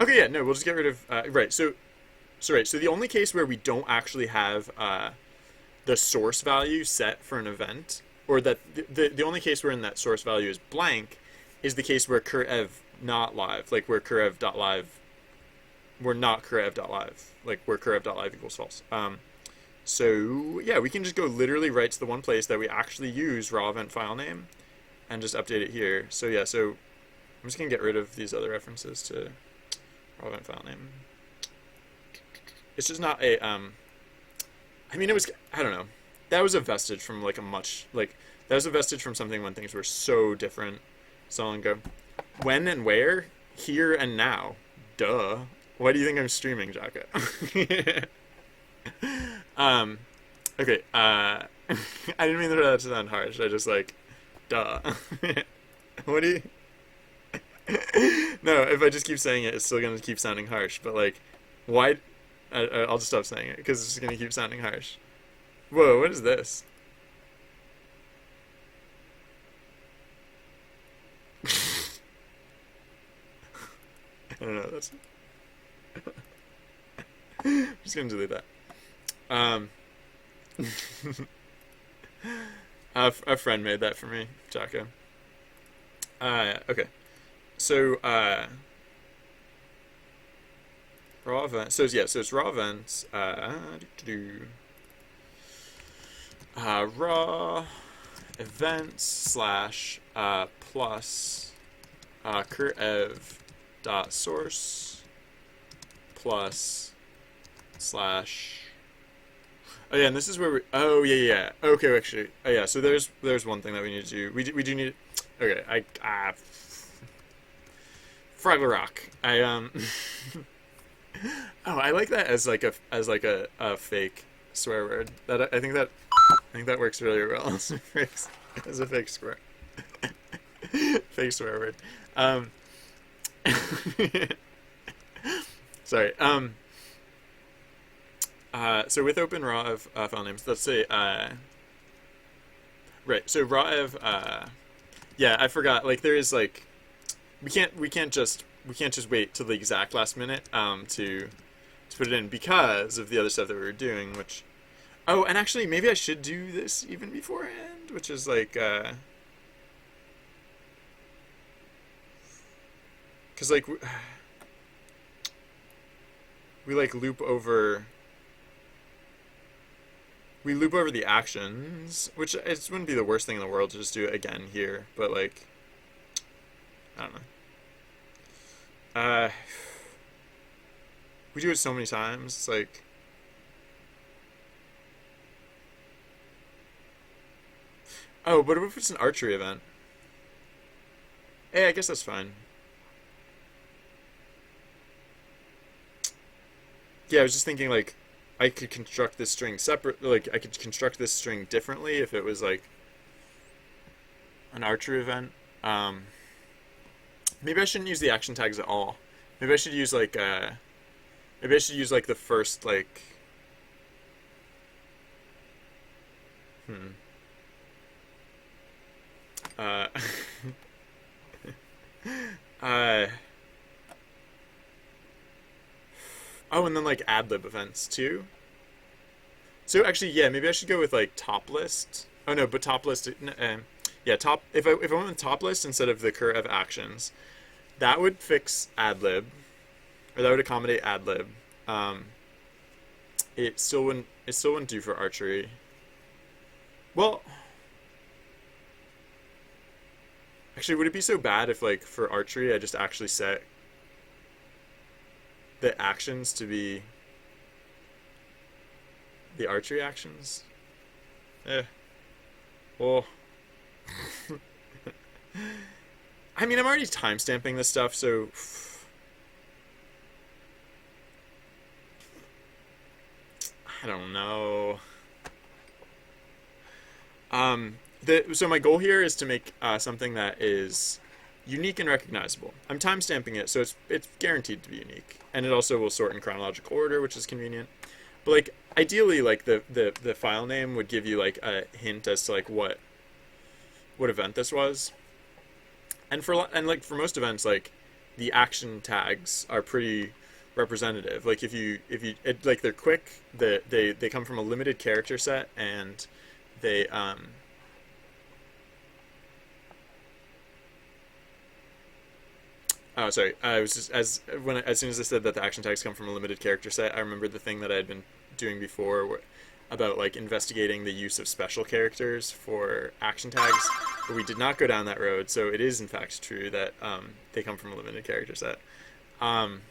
Okay, yeah, no, we'll just get rid of right. So the only case where we don't actually have the source value set for an event, or that the only case where in that source value is blank, is the case where curev not live, like where curev.live, we're not curev.live, like where curev.live equals false. So yeah, we can just go literally right to the one place that we actually use raw event file name, and just update it here. So yeah, so I'm just gonna get rid of these other references to raw event file name. It's just not a I mean, I don't know. That was a vestige from like that was a vestige from something when things were so different so long ago. When and where? Here and now. Duh. Why do you think I'm streaming, Jaka? Okay, I didn't mean for that to sound harsh. I just like, duh. What do you? No, if I just keep saying it, it's still gonna keep sounding harsh. But like, why? I'll just stop saying it because it's just gonna keep sounding harsh. Whoa, what is this? I don't know. That's. I'm just gonna delete that. Um, a friend made that for me, Jocko. Okay. So, raw events. So yeah, so it's raw events. Raw events slash plus cur dot source plus slash. Oh yeah, and this is where we. Oh yeah, yeah. Okay, actually. Oh yeah. So there's one thing that we need to do. We do need. Okay, Fraggle Rock. Oh, I like that as like a fake swear word. I think that works really well as a fake swear fake swear word. Um, sorry. So with open raw of file names, let's say right. So raw of yeah, I forgot. Like there is like we can't just wait till the exact last minute to put it in because of the other stuff that we were doing, which oh, and actually maybe I should do this even beforehand, which is like cuz like we like loop over the actions, which it wouldn't be the worst thing in the world to just do it again here, but like I don't know. Uh we do it so many times. It's like oh, but what if it's an archery event? Hey, I guess that's fine. Yeah, I was just thinking like I could construct this string separate. Like I could construct this string differently if it was like an archery event. Um, maybe I shouldn't use the action tags at all. Maybe I should use like maybe I should use like the first like hmm uh uh oh, and then like ad lib events too. So actually, yeah, maybe I should go with like top list. Oh no, but top list. Yeah, top. If I went with top list instead of the cur of actions, that would fix ad lib, or that would accommodate ad lib. Um, it still wouldn't do for archery. Well, actually, would it be so bad if like for archery I just actually set the actions to be the archery actions? Eh. Well, I mean, I'm already timestamping this stuff, so I don't know. So my goal here is to make something that is unique and recognizable. I'm timestamping it, so it's guaranteed to be unique, and it also will sort in chronological order, which is convenient. But like ideally, like the file name would give you like a hint as to like what event this was, and like for most events, like the action tags are pretty representative. Like like they're quick, they come from a limited character set, and they oh, sorry. I was just as soon as I said that the action tags come from a limited character set, I remembered the thing that I had been doing before about like investigating the use of special characters for action tags, but we did not go down that road. So it is in fact true that they come from a limited character set. Um,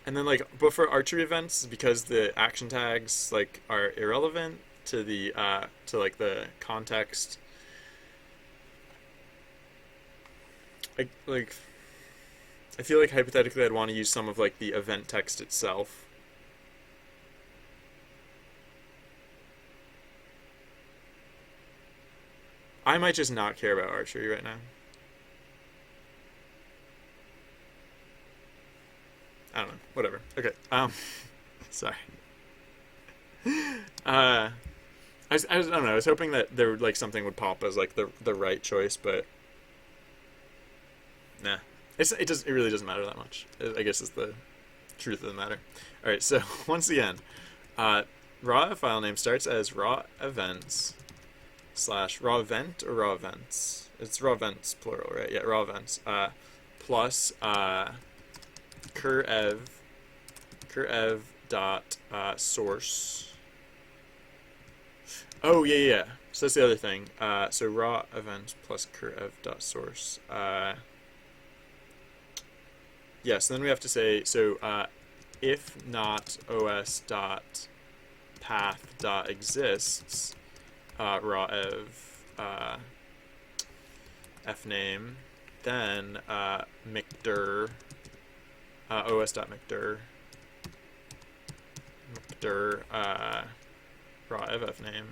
and then like, but for archery events, because the action tags like are irrelevant to the to like the context, like I feel like hypothetically I'd want to use some of like the event text itself. I might just not care about archery right now. I don't know. Whatever. Okay. Sorry. I don't know. I was hoping that there like something would pop as like the right choice, but nah. It really doesn't matter that much. I guess is the truth of the matter. All right. So once again, raw file name starts as raw events / raw event or raw events. It's raw events plural, right? Yeah, raw events. Plus curev dot source. Oh yeah. So that's the other thing. So raw event plus curev dot source. Yes, then we have to say so if not os dot path dot exists raw ev fname, then mcdir os dot mcdir raw ev fname.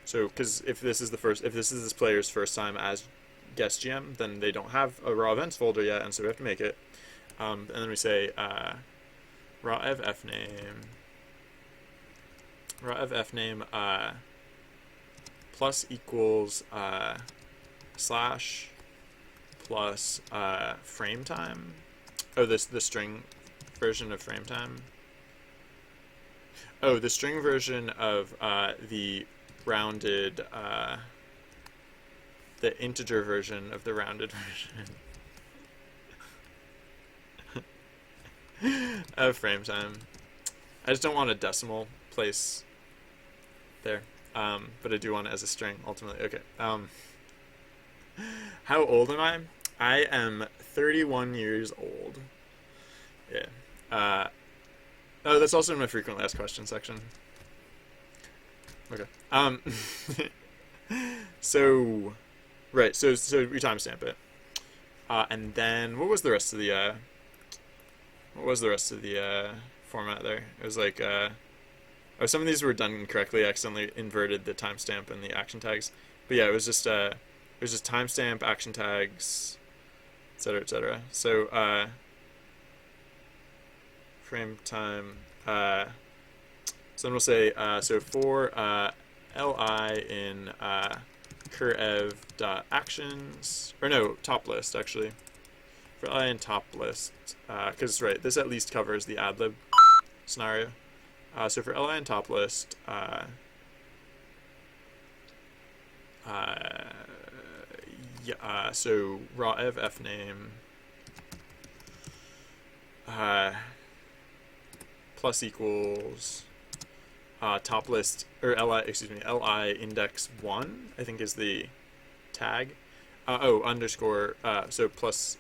So because if this is this player's first time as guest GM, then they don't have a raw events folder yet, and so we have to make it. And then we say raw ev fname plus equals slash plus frame time. Oh, the string version of frame time. Oh, the string version of the rounded, the integer version of the rounded version of frame time. I just don't want a decimal place there, but I do want it as a string ultimately. Okay. How old am I? I am 31 years old. Yeah. Oh, that's also in my frequently asked questions section. Okay. So, right. So we timestamp it, and then what was the rest of the format there? It was like oh, some of these were done incorrectly. I accidentally inverted the timestamp and the action tags. But yeah, it was just timestamp, action tags, etc., etc. So frame time. So then we'll say so for li in curev dot actions, or no, top list actually. For li in top list, because right, this at least covers the adlib scenario. So for li in top list, so raw ev fname plus equals top list, or li index 1, I think is the tag. Underscore, so plus,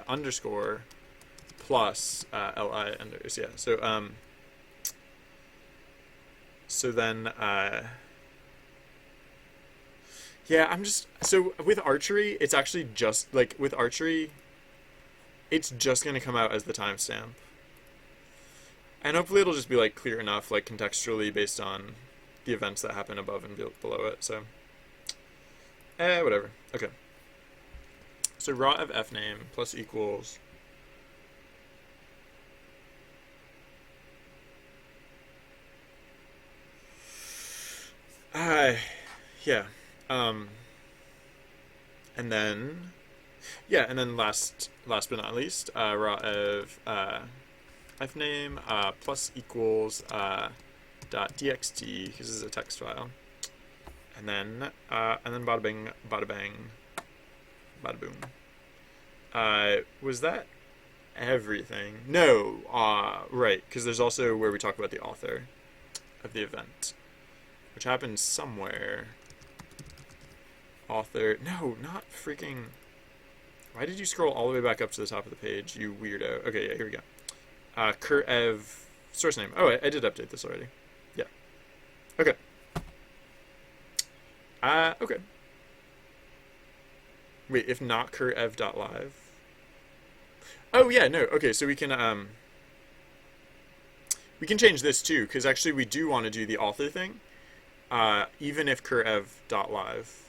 underscore plus li under, yeah. So then, yeah, I'm just, so with archery, it's actually just, like, with archery, it's just going to come out as the timestamp. And hopefully it'll just be, like, clear enough, like, contextually based on the events that happen above and below it, so. Whatever. Okay. So raw of fname plus equals yeah. And then last but not least, raw of fname plus equals dot txt, because this is a text file. And then bada bing, bada bang, bada boom. Was that everything? No, right, because there's also where we talk about the author of the event, which happens somewhere. Author, no, not freaking. Why did you scroll all the way back up to the top of the page, you weirdo? Okay, yeah, here we go. Curev source name. Oh, I did update this already. Yeah. Okay. Okay. Wait, if not cur_ev.live. Oh yeah, no. Okay, so we can change this too, because actually we do want to do the author thing, even if cur_ev.live.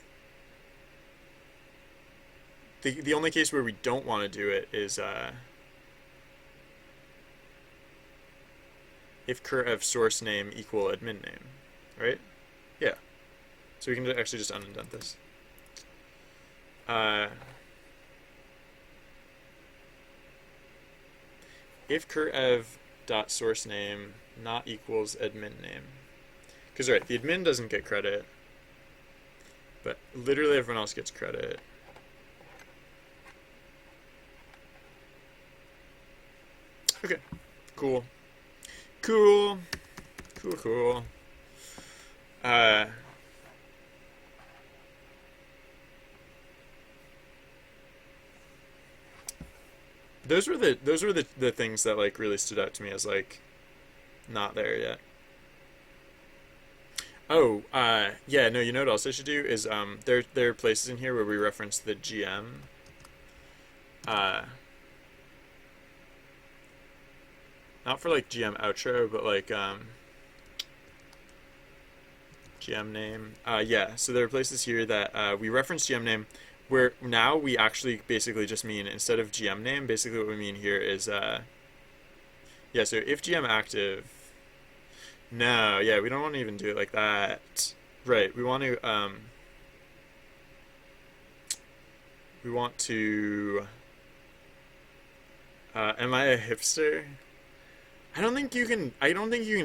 The only case where we don't want to do it is if cur_ev source name equal admin name, right? Yeah. So we can actually just undent this. If cur_ev dot source name not equals admin name, because right, the admin doesn't get credit, but literally everyone else gets credit. Okay, cool. Cool. Cool, cool. Those were the things that like really stood out to me as like not there yet. Oh, yeah, no, you know what else I should do is there are places in here where we reference the GM. Uh Not for like GM outro, but like GM name. Yeah, so there are places here that we reference GM name where now we actually basically just mean instead of GM name, basically what we mean here is yeah, so if GM active. No, yeah, we don't want to even do it like that. Right, we want to am I a hipster? I don't think you can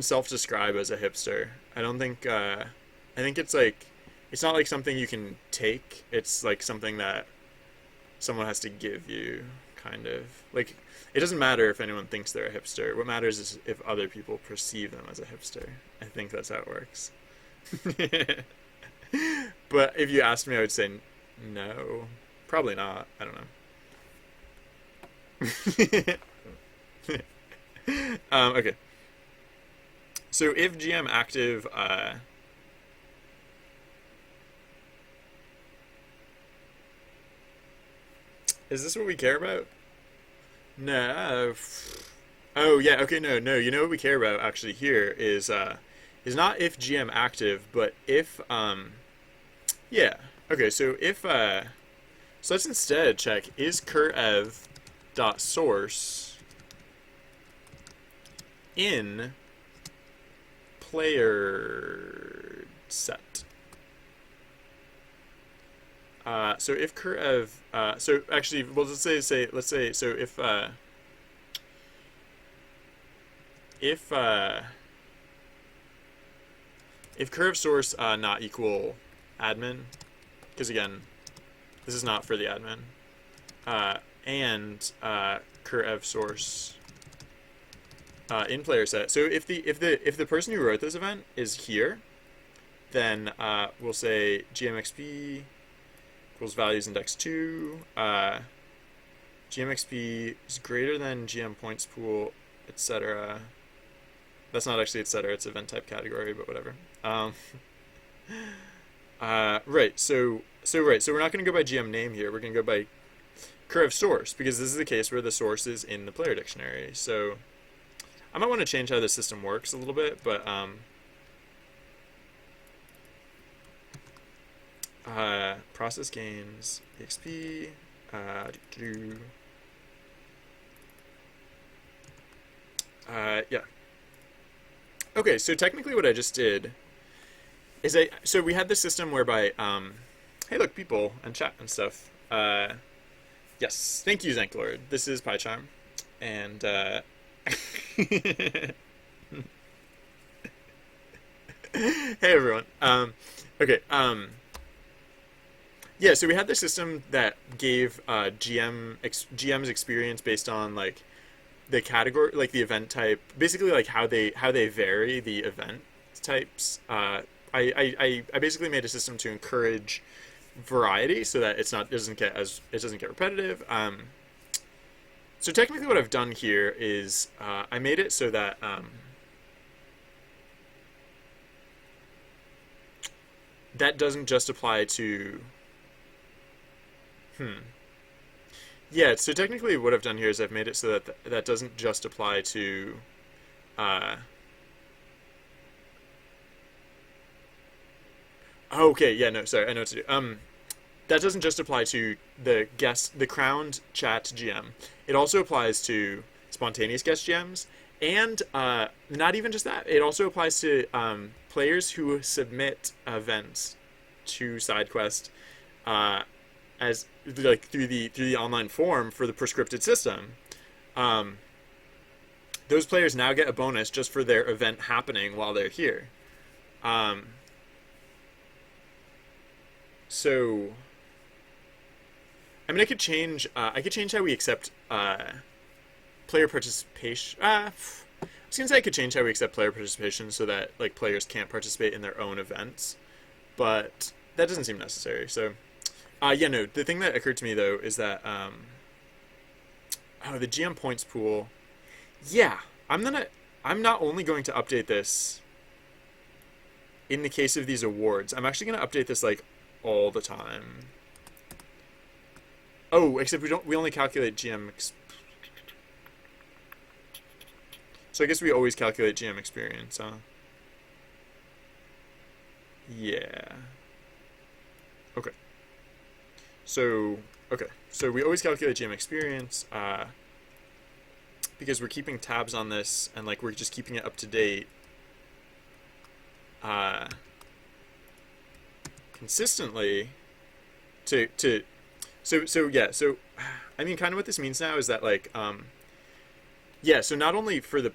self-describe as a hipster. I think it's like it's not like something you can take. It's like something that someone has to give you, kind of. Like it doesn't matter if anyone thinks they're a hipster. What matters is if other people perceive them as a hipster. I think that's how it works. But if you asked me, I would say no. Probably not. I don't know. Okay. So if GM active, is this what we care about? No. Oh yeah. Okay. No. No. You know what we care about actually here is not if GM active, but if yeah. Okay. So if so let's instead check is cur_ev dot source in player set. So if cur_ev, so actually, well, let's say, so if if cur_ev source not equal admin, because again, this is not for the admin, and cur_ev source in player set. So if the person who wrote this event is here, then we'll say gmxp equals values index 2, gmxp is greater than gm points pool, etc. That's not actually etc. It's event type category, but whatever. Right. So we're not going to go by GM name here. We're going to go by cur_ev source because this is the case where the source is in the player dictionary. So I might want to change how the system works a little bit, but process gains exp yeah. Okay, so technically what I just did is so we had this system whereby hey look, people and chat and stuff. Yes, thank you, Zanklord. This is PyCharm, and hey everyone. Okay. Yeah, so we had the system that gave GM's experience based on like the category, like the event type, basically like how they vary the event types. I basically made a system to encourage variety so that it doesn't get repetitive. So technically, what I've done here is I made it so that that doesn't just apply to Hmm. Yeah, so technically what I've done here is I've made it so that that doesn't just apply to uh okay, yeah, no, sorry, I know what to do. That doesn't just apply to the crowned chat GM. It also applies to spontaneous guest GMs, and not even just that. It also applies to players who submit events to SideQuest uh, as like through the online form for the prescripted system. Um, those players now get a bonus just for their event happening while they're here. Um, so I mean, I could change. I could change how we accept player participation. I was gonna say I could change how we accept player participation so that like players can't participate in their own events, but that doesn't seem necessary. So, yeah, no. The thing that occurred to me though is that oh, the GM points pool. Yeah, I'm gonna. I'm not only going to update this in the case of these awards. I'm actually gonna update this like all the time. Oh, except we don't. We only calculate GM. So I guess we always calculate GM experience, huh? Yeah. Okay. So okay. So we always calculate GM experience because we're keeping tabs on this and like we're just keeping it up to date uh, consistently to so yeah so I mean kind of what this means now is that like yeah, so not only for the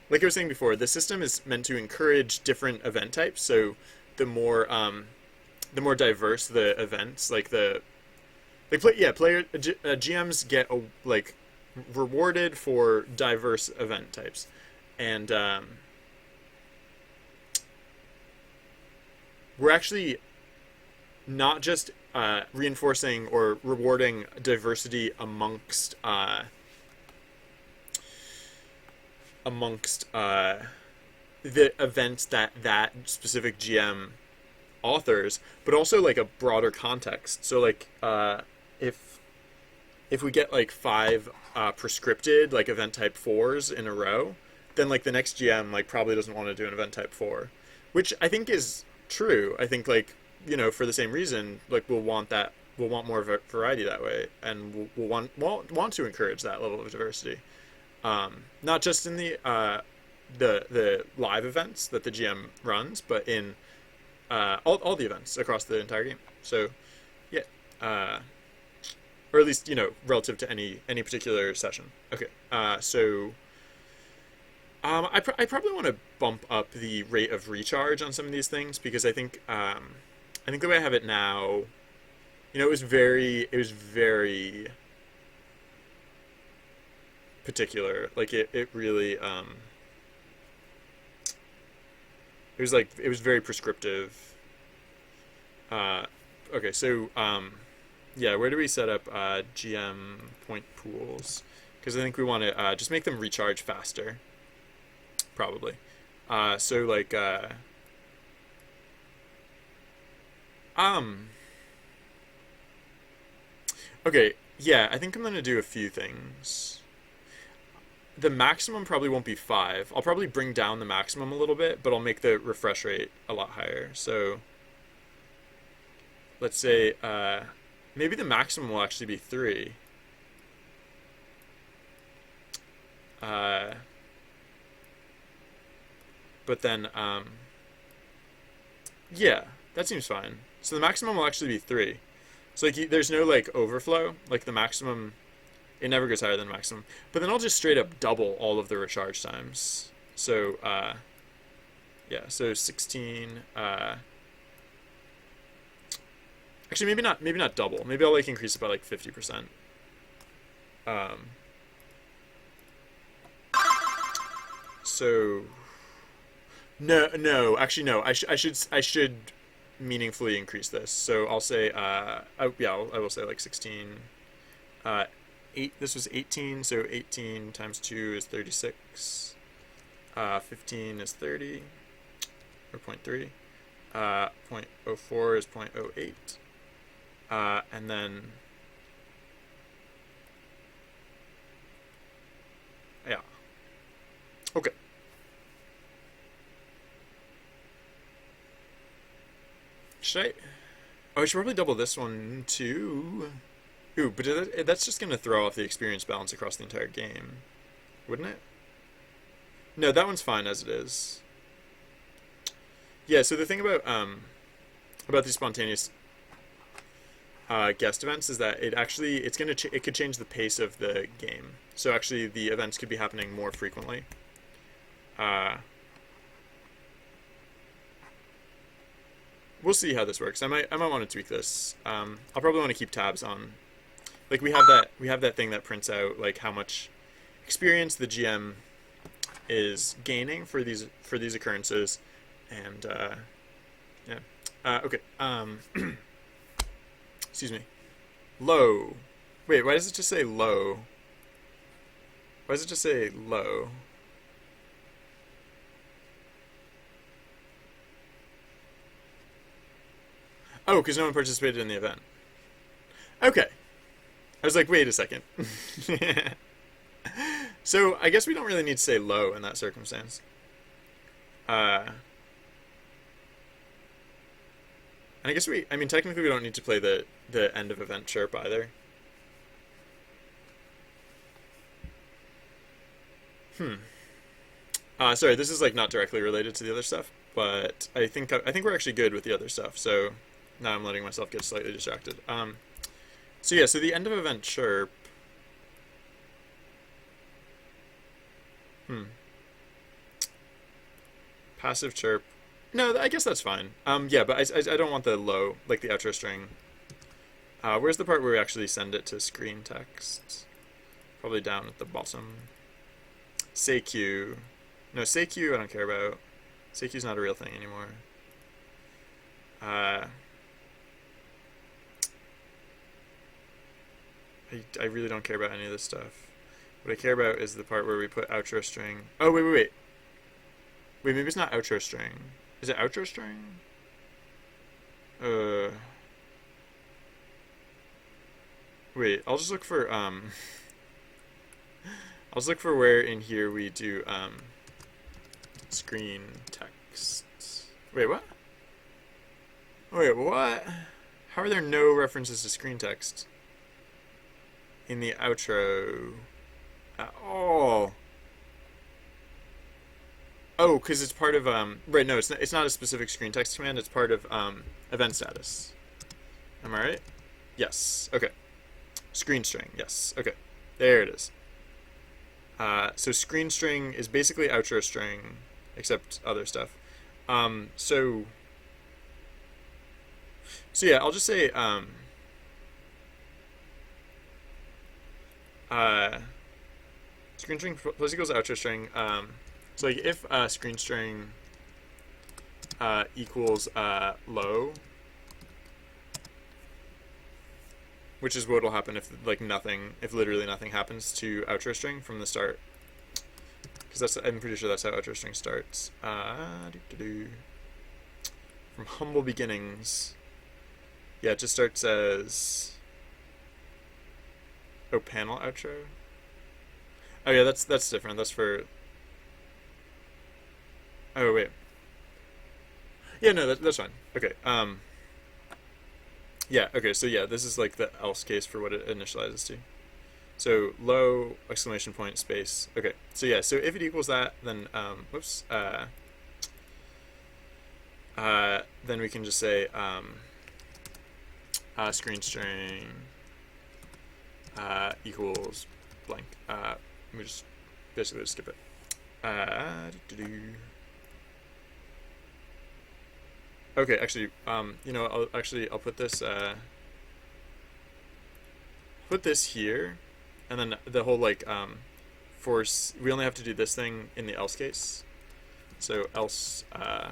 like I was saying before, the system is meant to encourage different event types. So the more diverse the events, like the like play, yeah, GMs get like rewarded for diverse event types, and we're actually not just reinforcing or rewarding diversity amongst the events that that specific GM authors, but also like a broader context. So like if we get like five prescripted like event type fours in a row, then like the next GM like probably doesn't want to do an event type four, which I think is true. I think like for the same reason like we'll want more variety that way, and we'll want to encourage that level of diversity. Not just in the live events that the GM runs, but in all the events across the entire game. So yeah, uh, or at least relative to any particular session. Okay, so I probably want to bump up the rate of recharge on some of these things because I think the way I have it now, it was very particular. Like it really it was very prescriptive. Uh, okay, so yeah, where do we set up GM point pools? Because I think we want to just make them recharge faster, probably. So like um okay, yeah, I think I'm gonna do a few things. The maximum probably won't be five. I'll probably bring down the maximum a little bit, but I'll make the refresh rate a lot higher. So let's say maybe the maximum will actually be three. Uh, but then yeah, that seems fine. So the maximum will actually be three. So like there's no like overflow. Like the maximum, it never goes higher than maximum. But then I'll just straight up double all of the recharge times. So yeah, so 16. Actually, maybe not double. Maybe I'll like increase it by like 50%. Um, so actually no. I should meaningfully increase this. So I'll say yeah, I will say like 16. Uh, eight. This was 18. So 18 times 2 is 36. 15 is 30 or 0.3. 0.04 is 0.08. And then, yeah. Okay. Should I? Oh, I should probably double this one too. Ooh, but that's just gonna throw off the experience balance across the entire game, wouldn't it? No, that one's fine as it is. Yeah. So the thing about these spontaneous guest events is that it could change the pace of the game. So actually, the events could be happening more frequently. Uh, we'll see how this works. I might want to tweak this. I'll probably want to keep tabs on, like, we have that thing that prints out like how much experience the GM is gaining for these occurrences, and yeah. Okay. Excuse me. Low. Wait, why does it just say low? Why does it just say low? Oh, because no one participated in the event. Okay. I was like, wait a second. So I guess we don't really need to say low in that circumstance. Uh, and I guess I mean, technically we don't need to play the end of event chirp either. Hmm. Sorry, this is like not directly related to the other stuff, but I think we're actually good with the other stuff. So now I'm letting myself get slightly distracted. So yeah, so the end of event chirp. Hmm. Passive chirp. No, I guess that's fine. Yeah, but I don't want the low, like the outro string. Where's the part where we actually send it to screen text? Probably down at the bottom. Say Q. No, say Q I don't care about. Say Q's not a real thing anymore. Uh, I really don't care about any of this stuff. What I care about is the part where we put outro string. Oh, wait, wait, wait. Wait, maybe it's not outro string. Is it outro string? Uh, Wait, I'll just look for, I'll just look for where in here we do, screen text. Wait, what? Wait, what? How are there no references to screen text in the outro at all? Oh, because it's part of right. No, it's not a specific screen text command. It's part of event status. Am I right? Yes. Okay. Screen string. Yes. Okay. There it is. So screen string is basically outro string, except other stuff. So yeah, I'll just say uh, screen string plus equals outro string. So like if screen string equals low, which is what will happen if like if literally nothing happens to outro string from the start, because I'm pretty sure that's how outro string starts. From humble beginnings. Yeah, it just starts as panel outro. Oh yeah, that's different. That's for. Oh wait. Yeah, no, that's fine. Okay. Yeah. Okay. So yeah, this is like the else case for what it initializes to. So low exclamation point space. Okay. So yeah. So if it equals that, then whoops. Then we can just say screen string equals blank. We just basically skip it. Okay, actually, I'll put this here, and then the whole like force. We only have to do this thing in the else case. So else. I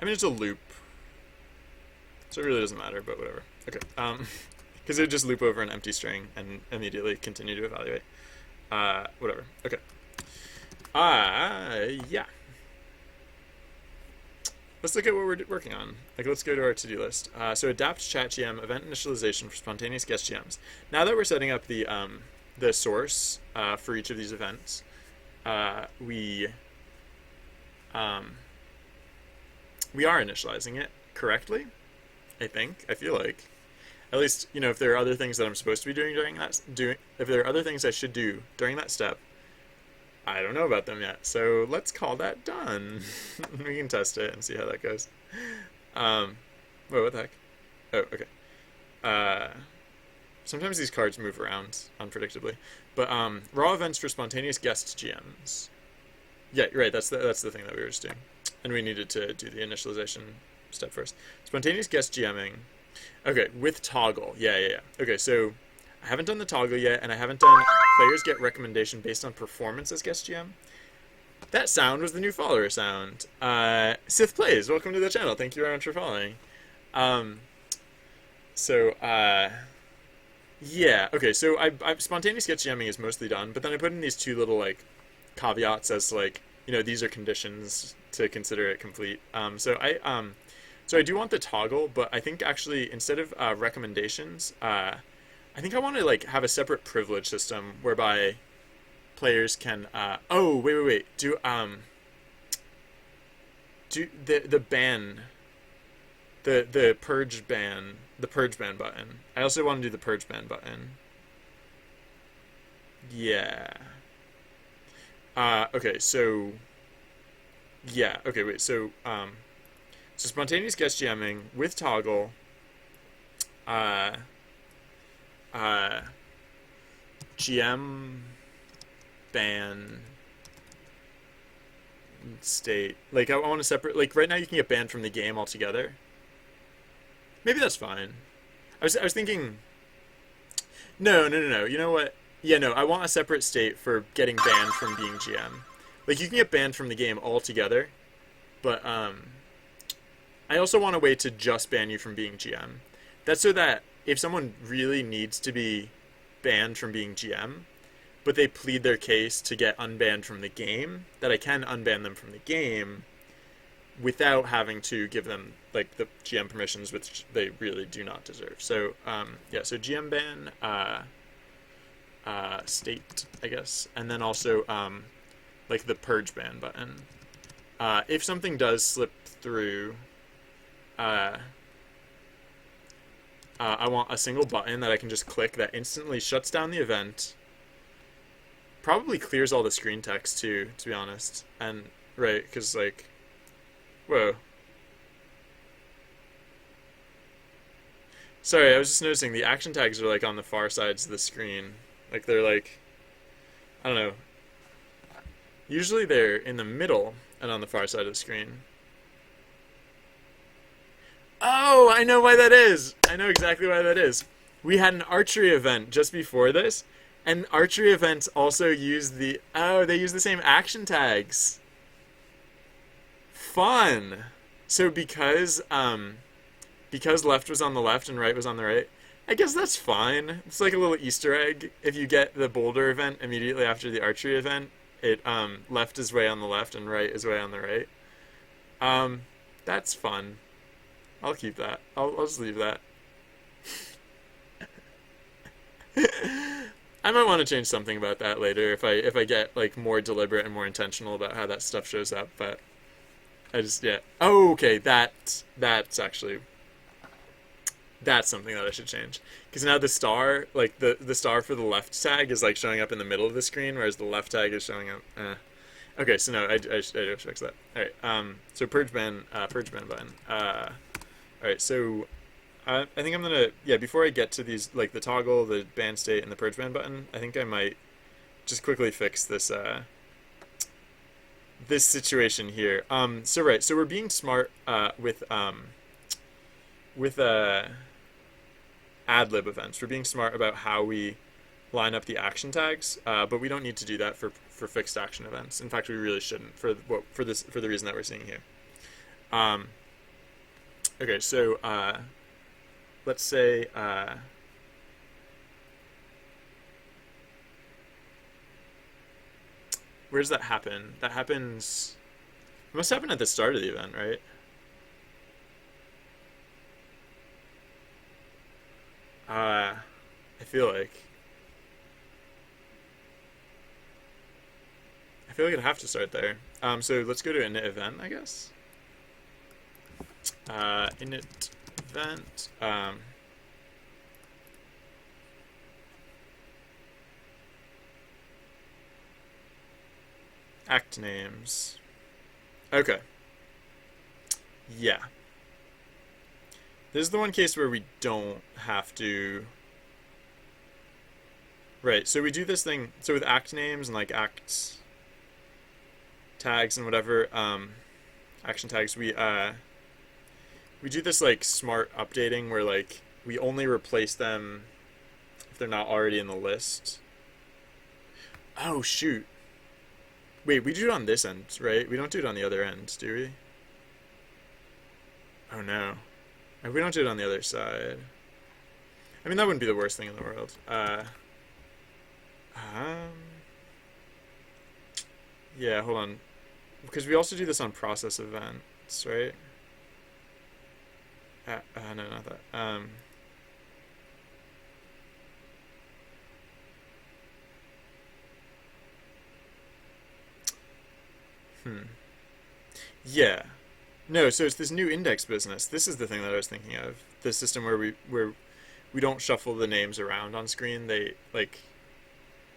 mean, it's a loop, so it really doesn't matter. But whatever. Okay. Because it would just loop over an empty string and immediately continue to evaluate. Whatever. Okay. Yeah. let's look at what we're working on. Like, let's go to our to-do list. So adapt chat GM event initialization for spontaneous guest GMs. Now that we're setting up the source for each of these events, we are initializing it correctly. I think. I feel like. At least, if there are other things that I'm supposed to be doing if there are other things I should do during that step, I don't know about them yet. So let's call that done. We can test it and see how that goes. Wait, what the heck? Oh, okay. Sometimes these cards move around unpredictably. But raw events for spontaneous guest GMs. Yeah, you're right. That's the thing that we were just doing. And we needed to do the initialization step first. Spontaneous guest GMing. Okay, with toggle. Yeah. Okay, so I haven't done the toggle yet, and I haven't done players get recommendation based on performance as guest GM. That sound was the new follower sound. Sith Plays, welcome to the channel. Thank you very much for following. Yeah, okay, so I spontaneous guest GMing is mostly done, but then I put in these two little, like, caveats as, like, these are conditions to consider it complete. So I do want the toggle, but I think actually instead of recommendations, I think I want to like have a separate privilege system whereby players can. Oh wait. Do the ban, the purge ban, the purge ban button. I also want to do the purge ban button. Yeah. Okay. So. Yeah. Okay. Wait. So So spontaneous guest GMing with toggle, GM ban state. Like I want to separate. Like right now you can get banned from the game altogether. Maybe that's fine. I was thinking. No. You know what? Yeah, no. I want a separate state for getting banned from being GM. Like you can get banned from the game altogether, but I also want a way to just ban you from being GM. That's so that if someone really needs to be banned from being GM, but they plead their case to get unbanned from the game, that I can unban them from the game without having to give them like the GM permissions, which they really do not deserve. So so GM ban state, I guess, and then also like the purge ban button. If something does slip through, I want a single button that I can just click that instantly shuts down the event. Probably clears all the screen text too, to be honest. And right, because like, whoa. Sorry, I was just noticing the action tags are like on the far sides of the screen. Like they're like, I don't know. Usually they're in the middle and on the far side of the screen. Oh, I know why that is. I know exactly why that is. We had an archery event just before this, and archery events also use they use the same action tags. Fun. So because left was on the left and right was on the right, I guess that's fine. It's like a little Easter egg. If you get the boulder event immediately after the archery event, it left is way on the left and right is way on the right. That's fun. I'll keep that. I'll just leave that. I might want to change something about that later if I get like more deliberate and more intentional about how that stuff shows up. But I just Oh, okay. That's actually something that I should change because now the star, like the star for the left tag is like showing up in the middle of the screen, whereas the left tag is showing up. Okay, so no, I do fix that. All right. So purge ban button. All right, so I think I'm gonna before I get to these like the toggle, the ban state, and the purge ban button, I think I might just quickly fix this this situation here. So we're being smart with ad lib events. We're being smart about how we line up the action tags, but we don't need to do that for fixed action events. In fact, we really shouldn't for the reason that we're seeing here. Okay, so let's say where does that happen? That happens. It must happen at the start of the event, right? I feel like I'd have to start there. So let's go to init event, I guess. Init event. Act names. Okay. Yeah. This is the one case where we don't have to. Right, so we do this thing. So with act names and like acts tags and whatever, action tags, we do this like smart updating where like we only replace them if they're not already in the list. Oh shoot. Wait, we do it on this end, right? We don't do it on the other end, do we? Oh no. We don't do it on the other side. I mean, that wouldn't be the worst thing in the world. Um, yeah, hold on. Because we also do this on process events, right? No, not that. Hmm. Yeah. No, so it's this new index business. This is the thing that I was thinking of. The system where we don't shuffle the names around on screen. They like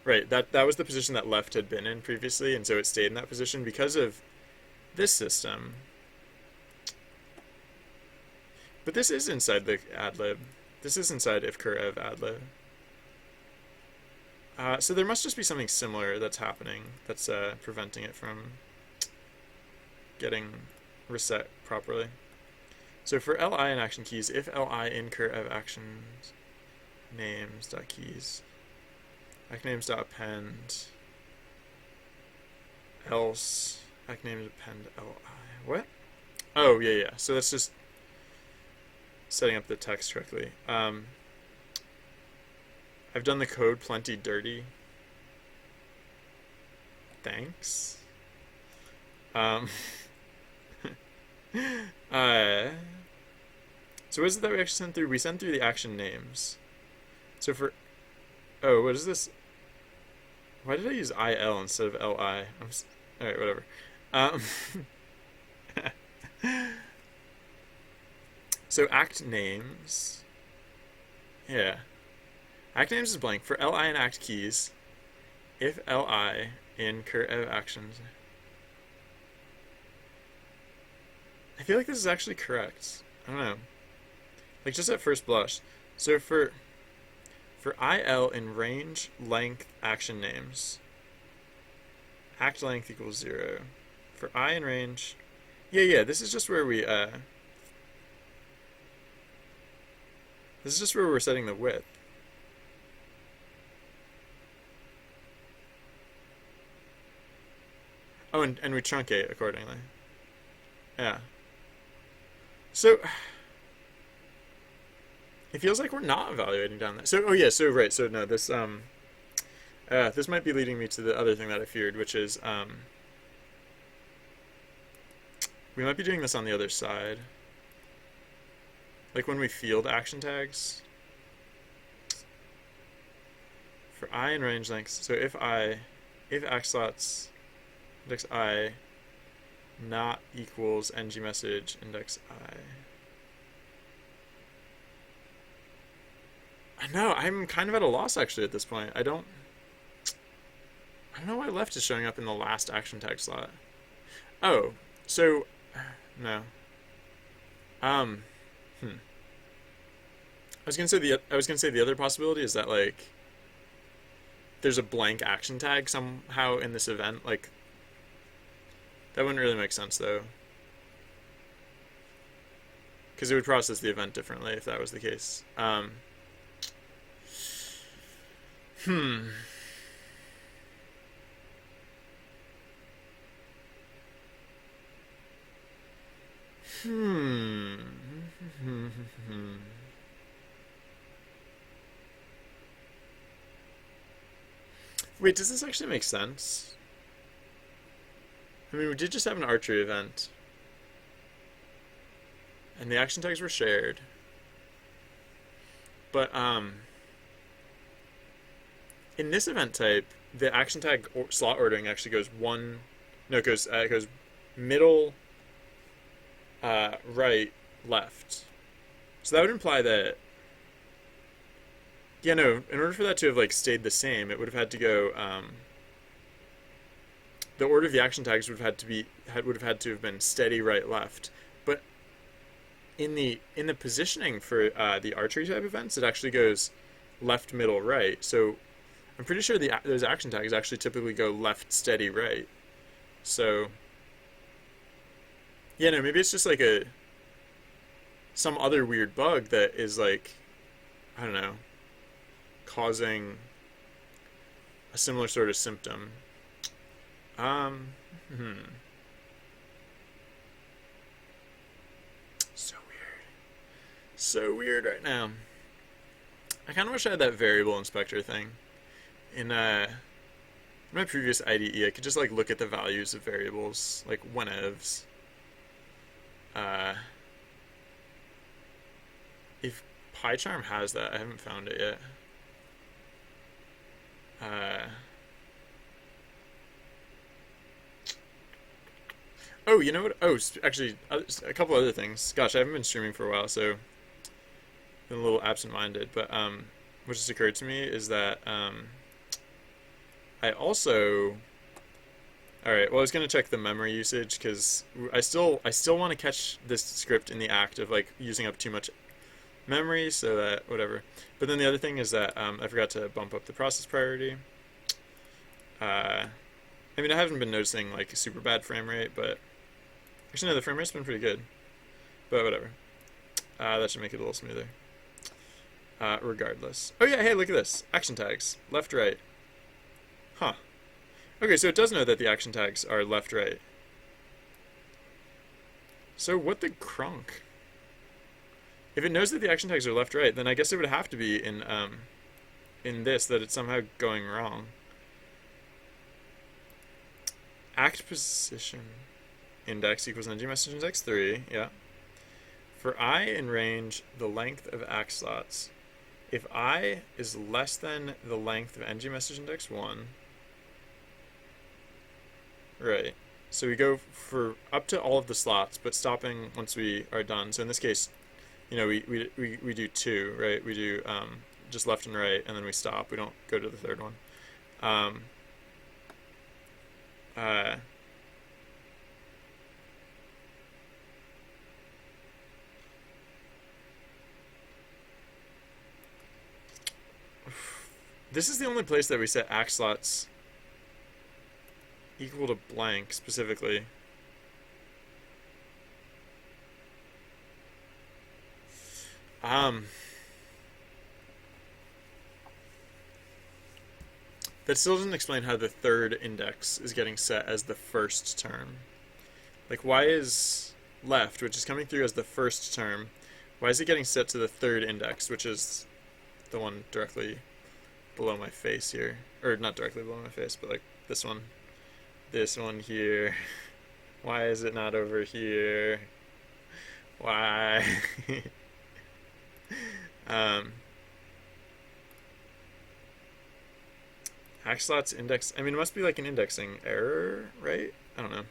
right, that was the position that left had been in previously, and so it stayed in that position because of this system. But this is inside the adlib. This is inside ifcur ev adlib. So there must just be something similar that's happening that's preventing it from getting reset properly. So for li in action keys, if li incur ev actions names dot keys actnames dot append else actnames append li. What? Oh yeah. So that's just setting up the text correctly. I've done the code plenty dirty. Thanks. Uh, so what is it that we actually sent through? We sent through the action names. So for oh, what is this? Why did I use IL instead of LI? Alright, whatever. Um, so act names. Yeah. Act names is blank. For LI and act keys, if LI in curve actions. I feel like this is actually correct. I don't know. Like just at first blush. So for IL in range, length, action names, act length equals 0. For I in range, yeah, this is just where this is just where we're setting the width. Oh, and we truncate accordingly. Yeah. So it feels like we're not evaluating down there. So oh yeah, so right, so no, this this might be leading me to the other thing that I feared, which is we might be doing this on the other side. Like when we field action tags for I in range lengths. So if act slots index I not equals ng message index I know, I'm kind of at a loss actually at this point. I don't know why left is showing up in the last action tag slot. Oh, so no. I was gonna say the other possibility is that like there's a blank action tag somehow in this event. Like that wouldn't really make sense though, because it would process the event differently if that was the case. Hmm. Wait, does this actually make sense? I mean, we did just have an archery event, and the action tags were shared. But in this event type, the action tag slot ordering actually goes one. No, it goes middle, right, left. So that would imply that, yeah, no. In order for that to have like stayed the same, it would have had to go. The order of the action tags would have had to have been steady right left. But in the positioning for the archery type events, it actually goes left middle right. So I'm pretty sure those action tags actually typically go left steady right. So yeah, no, maybe it's just like some other weird bug that is like, I don't know, causing a similar sort of symptom. Um, hmm. So weird. So weird right now. I kind of wish I had that variable inspector thing. In my previous IDE, I could just like look at the values of variables, like whenevs. Uh, if PyCharm has that, I haven't found it yet. Oh, you know what? Oh, actually, a couple other things. Gosh, I haven't been streaming for a while, so been a little absent-minded. But what just occurred to me is that I also. All right. Well, I was gonna check the memory usage because I still want to catch this script in the act of like using up too much memory, so that whatever. But then the other thing is that I forgot to bump up the process priority. I mean, I haven't been noticing like a super bad frame rate, but actually no, the frame rate's been pretty good. But whatever. That should make it a little smoother. Regardless. Oh yeah, hey, look at this. Action tags. Left, right. Huh. Okay, so it does know that the action tags are left, right. So what the crunk? If it knows that the action tags are left, right, then I guess it would have to be in this that it's somehow going wrong. Act position index equals ng message index 3, yeah. For I in range, the length of act slots. If I is less than the length of ng message index 1, right. So we go for up to all of the slots, but stopping once we are done. So in this case, you know, we do 2, right? We do just left and right, and then we stop. We don't go to the third one. This is the only place that we set act slots equal to blank specifically. That still doesn't explain how the third index is getting set as the first term. Like, why is left, which is coming through as the first term, why is it getting set to the third index, which is the one directly below my face here? Or not directly below my face, but like this one. This one here. Why is it not over here? Why? Hack slots index. I mean, it must be like an indexing error, right? I don't know.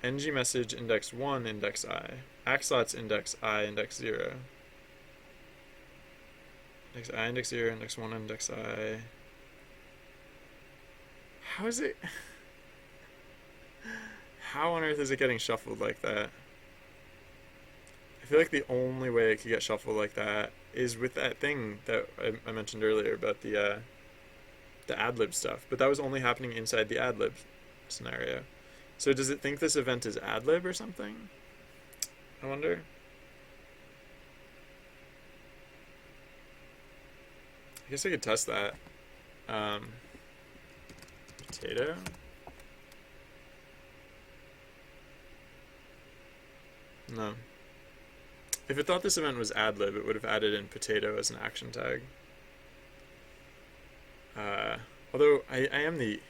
ng message index 1 index I. Hack slots index I index 0. Index I index 0 index 1 index I. How is it? How on earth is it getting shuffled like that? I feel like the only way it could get shuffled like that is with that thing that I mentioned earlier about the adlib stuff. But that was only happening inside the adlib scenario. So does it think this event is adlib or something? I wonder. I guess I could test that. Potato. No. If it thought this event was adlib, it would have added in potato as an action tag. Although I am the...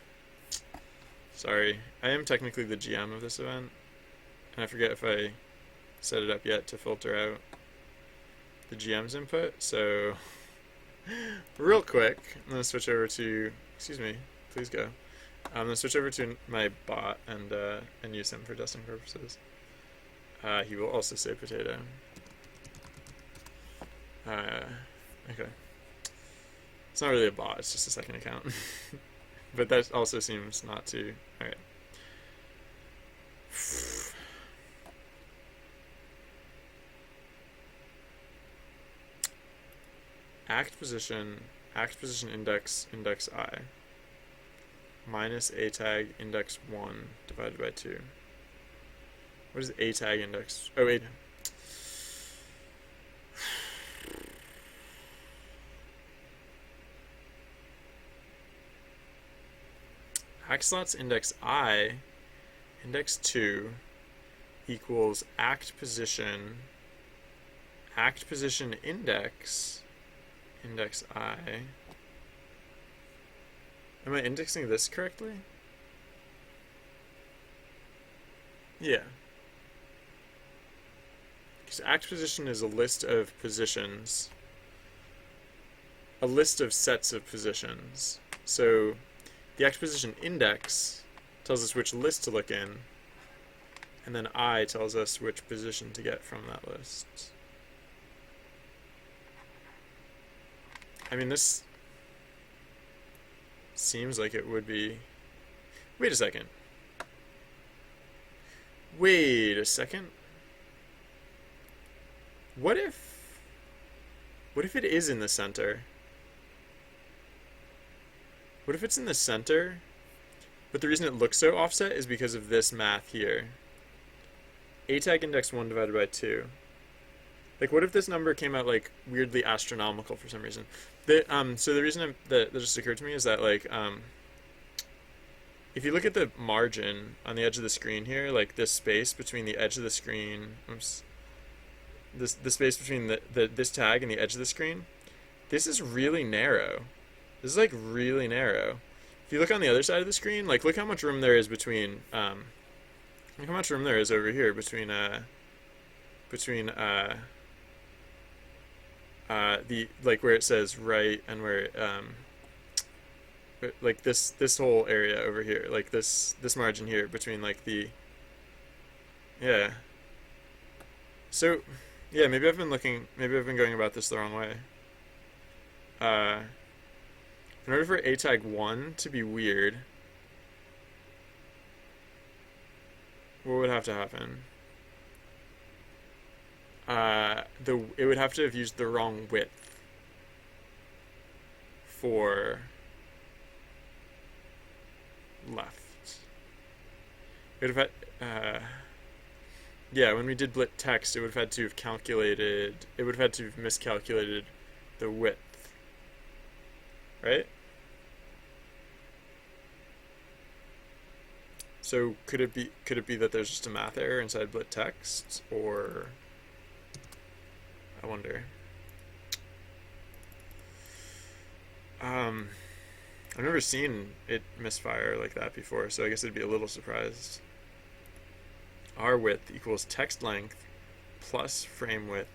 Sorry. I am technically the GM of this event. And I forget if I set it up yet to filter out the GM's input. So real quick, I'm gonna switch over to. Excuse me, please go. I'm gonna switch over to my bot and use him for testing purposes. He will also say potato. Okay. It's not really a bot, it's just a second account. But that also seems not to. Alright. Act position index I minus a tag index 1 divided by 2. What is a tag index? Oh, wait. Act slots index I index 2 equals act position index I. Am I indexing this correctly? Yeah. Because act position is a list of positions. A list of sets of positions. So the act position index tells us which list to look in, and then I tells us which position to get from that list. I mean, this seems like it would be... Wait a second. Wait a second. What if it is in the center? What if it's in the center, but the reason it looks so offset is because of this math here? A tag index 1 divided by 2. Like, what if this number came out, like, weirdly astronomical for some reason? So the reason that just occurred to me is that, like, if you look at the margin on the edge of the screen here, like, this space between the edge of the screen, the space between this tag and the edge of the screen, this is really narrow. This is, like, really narrow. If you look on the other side of the screen, like, look how much room there is between, look how much room there is over here between the, like, where it says right and where, like, this whole area over here, like, this margin here between, like, the, yeah. So, yeah, maybe I've been going about this the wrong way. In order for a tag 1 to be weird, what would have to happen? It would have to have used the wrong width for left. It would have had, yeah, when we did blit text, it would have had to have miscalculated the width, right? So could it be that there's just a math error inside blit text, or I wonder. I've never seen it misfire like that before, so I guess I'd be a little surprised. R width equals text length plus frame width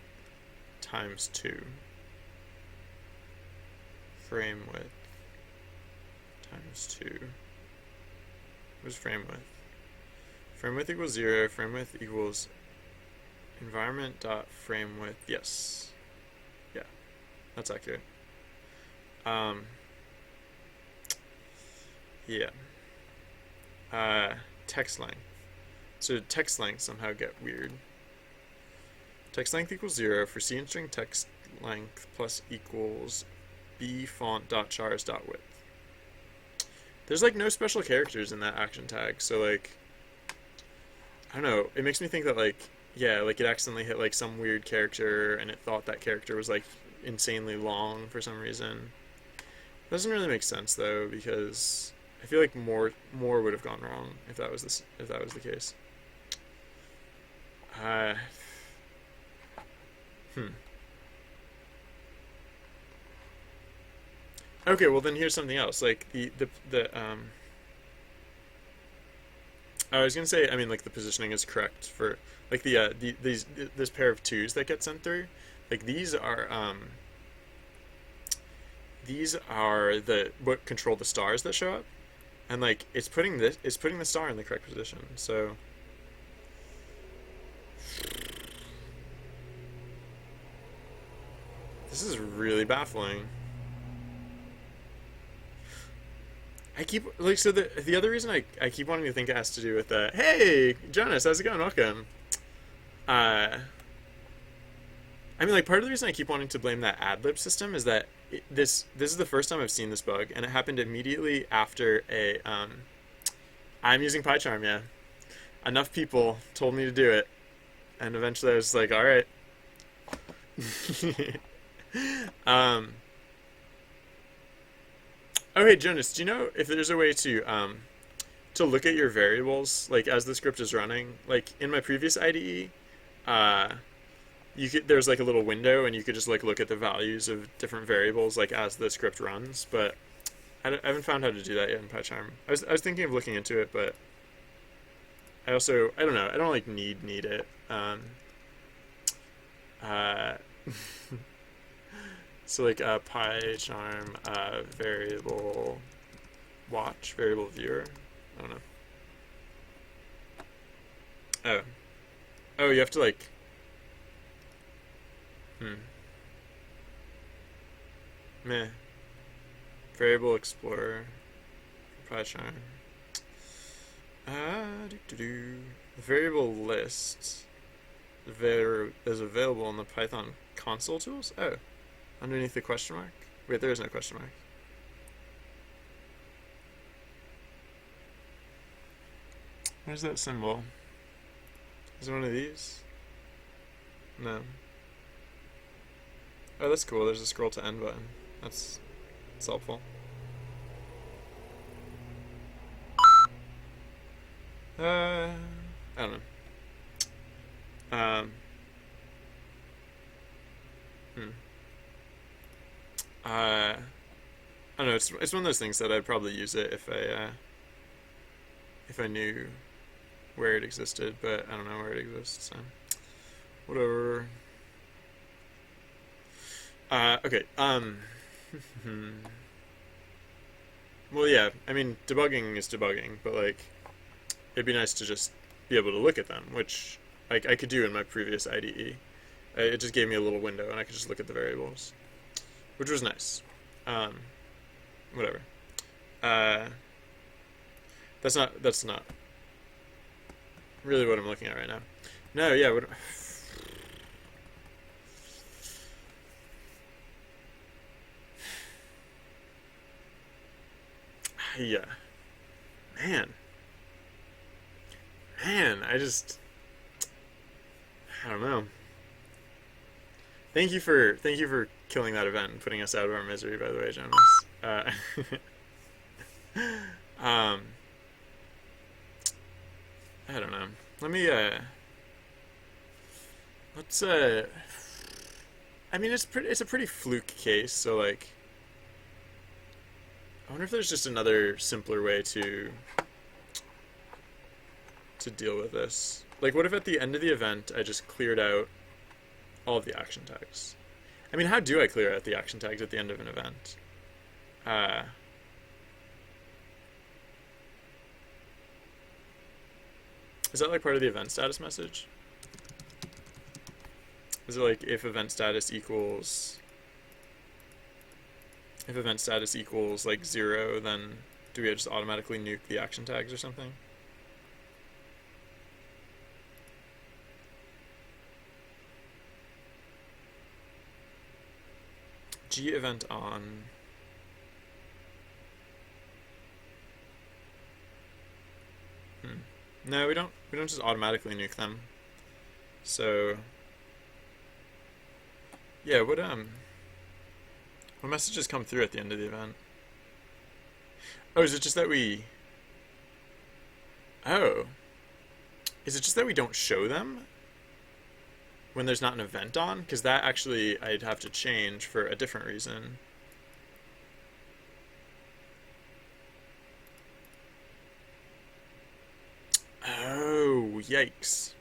times 2. Frame width times 2. What's frame width? Frame width equals 0. Frame width equals environment dot frame width. Yes. Yeah. That's accurate. Yeah. Text length. So text length somehow get weird. Text length equals 0 for C and string text length plus equals b font dot chars dot width. There's, like, no special characters in that action tag, so, like, I don't know, it makes me think that, like, yeah, like, it accidentally hit, like, some weird character, and it thought that character was, like, insanely long for some reason. It doesn't really make sense, though, because I feel like more would have gone wrong if that was the case. Okay, well then here's something else. Like I was gonna say, I mean, like, the positioning is correct for, like, this pair of 2s that get sent through. Like these are the what control the stars that show up, and like it's putting the star in the correct position. So this is really baffling. I keep like so the other reason I keep wanting to think it has to do with hey Jonas, how's it going? Welcome. Uh, I mean, like, part of the reason I keep wanting to blame that ad lib system is that this is the first time I've seen this bug, and it happened immediately after a I'm using PyCharm. Yeah, enough people told me to do it, and eventually I was like, all right. um. Oh, hey Jonas, do you know if there's a way to look at your variables like as the script is running? Like in my previous IDE, uh, there's like a little window and you could just like look at the values of different variables like as the script runs, but I haven't found how to do that yet in PyCharm. I was thinking of looking into it, but I don't know, I don't like need it. Uh, so like PyCharm variable watch variable viewer. I don't know. Oh, oh, you have to like meh. Variable Explorer, PyCharm. The variable list is available in the Python console tools. Oh, underneath the question mark. Wait, there is no question mark. Where's that symbol? Is it one of these? No. Oh, that's cool. There's a scroll to end button. That's helpful. I don't know. Hmm. I don't know. It's one of those things that I'd probably use it if I knew where it existed, but I don't know where it exists. So whatever. Okay. Well, yeah. I mean, debugging is debugging, but like, it'd be nice to just be able to look at them, which I could do in my previous IDE. It just gave me a little window, and I could just look at the variables, which was nice. Um, Whatever. Uh, that's not really what I'm looking at right now. No, yeah. Yeah, man, man. I don't know. Thank you for killing that event and putting us out of our misery. By the way, Jonas. Um, I don't know. Let me let's I mean, it's a pretty fluke case. So like, I wonder if there's just another simpler way to deal with this. Like, what if at the end of the event I just cleared out all of the action tags? I mean, how do I clear out the action tags at the end of an event? Uh, is that like part of the event status message? Is it like if event status equals like 0, then do we just automatically nuke the action tags or something? G event on. No, we don't just automatically nuke them. So yeah, what messages come through at the end of the event? Oh, is it just that we Oh. Is it just that we don't show them when there's not an event on? Because that actually I'd have to change for a different reason. Oh, yikes.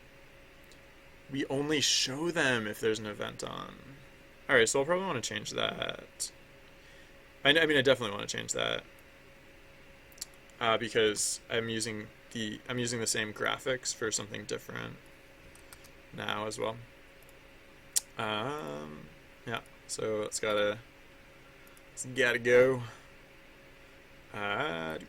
We only show them if there's an event on. Alright, so I'll probably want to change that. I mean, I definitely want to change that. Because I'm using the same graphics for something different now as well. Yeah, so it's gotta go. On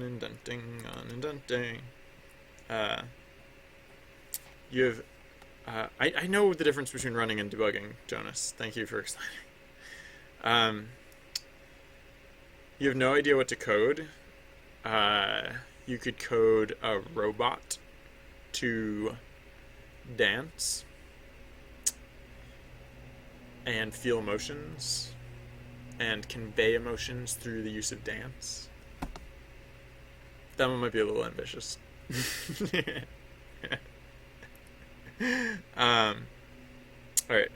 indenting. You have. I know the difference between running and debugging, Jonas. Thank you for explaining. You have no idea what to code. You could code a robot to dance and feel emotions and convey emotions through the use of dance. That one might be a little ambitious. All right.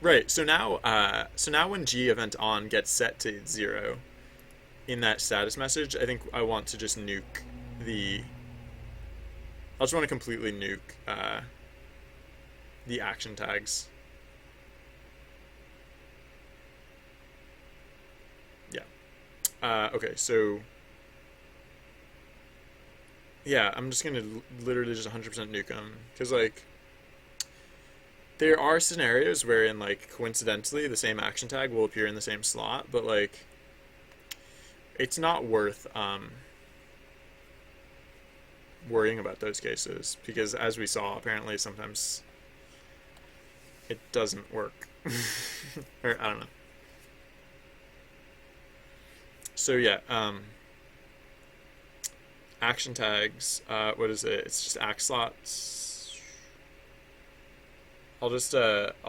Right. So now when G event on gets set to 0 in that status message, I think I want to just nuke the. I just want to completely nuke the action tags. Yeah. Okay. So. Yeah, I'm just gonna literally just 100% nuke them because like. There are scenarios wherein, like, coincidentally, the same action tag will appear in the same slot, but, like, it's not worth worrying about those cases, because as we saw, apparently sometimes it doesn't work. Or, I don't know. So, yeah, action tags, what is it? It's just act slots. I'll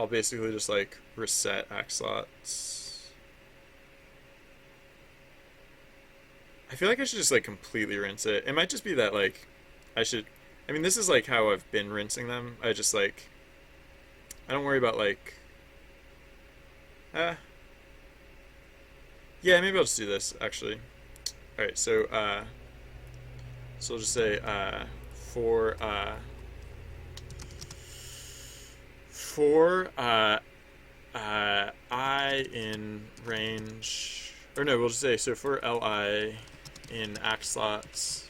basically just, like, reset act slots. I feel like I should just, like, completely rinse it. It might just be that, like, I mean, this is, like, how I've been rinsing them. I just, like, I don't worry about, like, yeah, maybe I'll just do this, actually. Alright, so I'll just say, for I in range, or no, we'll just say, so for li in act slots,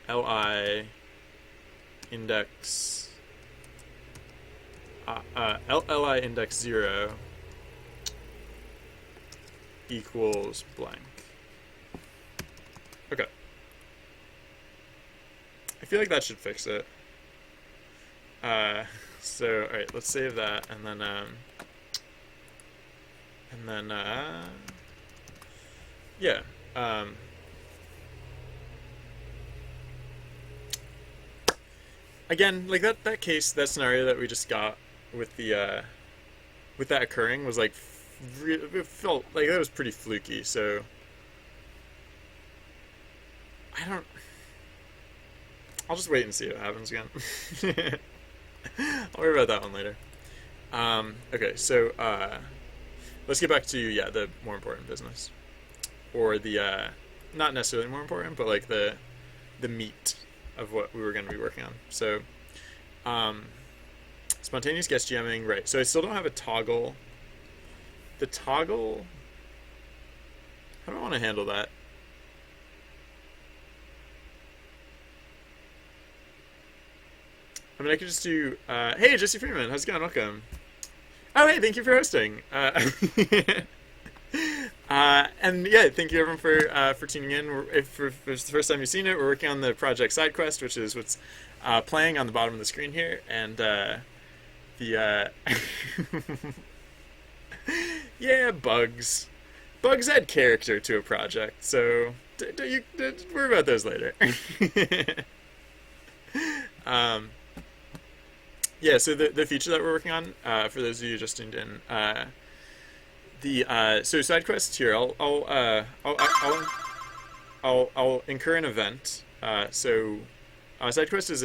li index, li index 0 equals blank. Okay. I feel like that should fix it. So, alright, let's save that, and then, yeah, again, like, that case, that scenario that we just got with the, with that occurring was, like, it felt like that was pretty fluky, so, I'll just wait and see what happens again. I'll worry about that one later. Okay, so let's get back to the more important business, or the not necessarily more important, but like the meat of what we were going to be working on. So spontaneous guest GMing, right? So I still don't have a toggle. The toggle. How do I want to handle that? I mean, I could just do, hey, Jesse Freeman, how's it going? Welcome. Oh, hey, thank you for hosting. And yeah, thank you everyone for tuning in. If it's the first time you've seen it, we're working on the project SideQuest, which is what's playing on the bottom of the screen here, and yeah, bugs add character to a project, so don't worry about those later. Yeah, so the feature that we're working on, for those of you just tuned in, so SideQuest here. I'll incur an event. So SideQuest is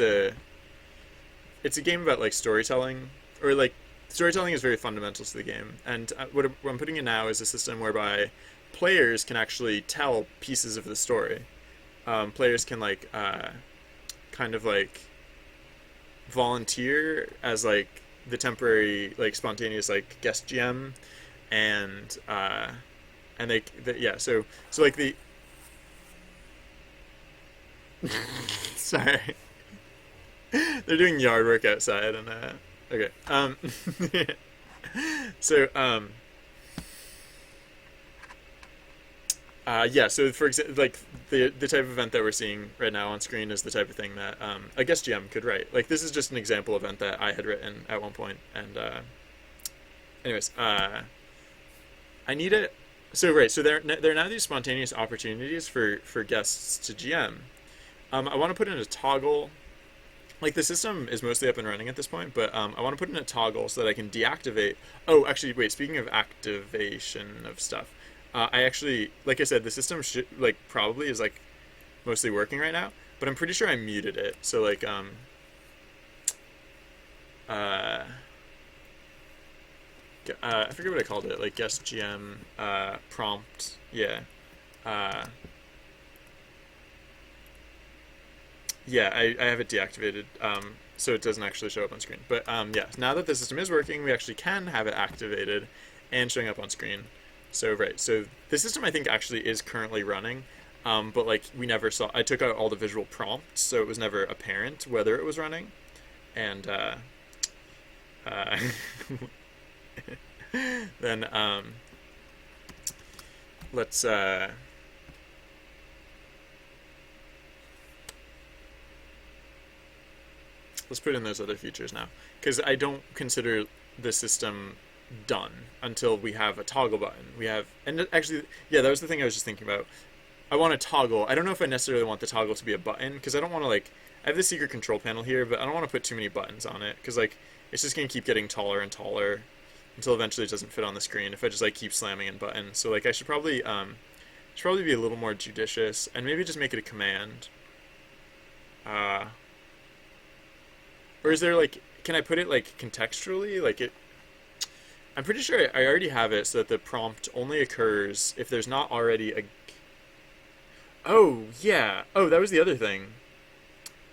it's a game about like storytelling, or like storytelling is very fundamental to the game, and what I'm putting in now is a system whereby players can actually tell pieces of the story. Players can like kind of like volunteer as like the temporary like spontaneous like guest GM, and yeah, so like the sorry, they're doing yard work outside, and okay, so yeah, so for example, like the type of event that we're seeing right now on screen is the type of thing that a guest GM could write. Like this is just an example event that I had written at one point, and anyways, I need it. So right, so there are now these spontaneous opportunities for guests to GM. I want to put in a toggle. Like the system is mostly up and running at this point, but I want to put in a toggle so that I can deactivate. Oh, actually, wait. Speaking of activation of stuff, I actually, like I said, the system should like probably is like mostly working right now, but I'm pretty sure I muted it. So like uh, I forget what I called it, like guest GM prompt. Yeah. Uh, yeah, I have it deactivated, so it doesn't actually show up on screen. But yeah, now that the system is working, we actually can have it activated and showing up on screen. So right, so the system I think actually is currently running, but like we never saw. I took out all the visual prompts, so it was never apparent whether it was running, and uh, then let's let's put in those other features now, because I don't consider the system done until we have a toggle button. We have, and actually, yeah, that was the thing I was just thinking about. I want a toggle. I don't know if I necessarily want the toggle to be a button, because I don't want to like. I have the secret control panel here, but I don't want to put too many buttons on it, because like it's just gonna keep getting taller and taller until eventually it doesn't fit on the screen if I just like keep slamming in buttons. So like I should probably be a little more judicious and maybe just make it a command. Uh, or is there like, can I put it like contextually? Like it, I'm pretty sure I already have it so that the prompt only occurs if there's not already a. Oh yeah. Oh, that was the other thing.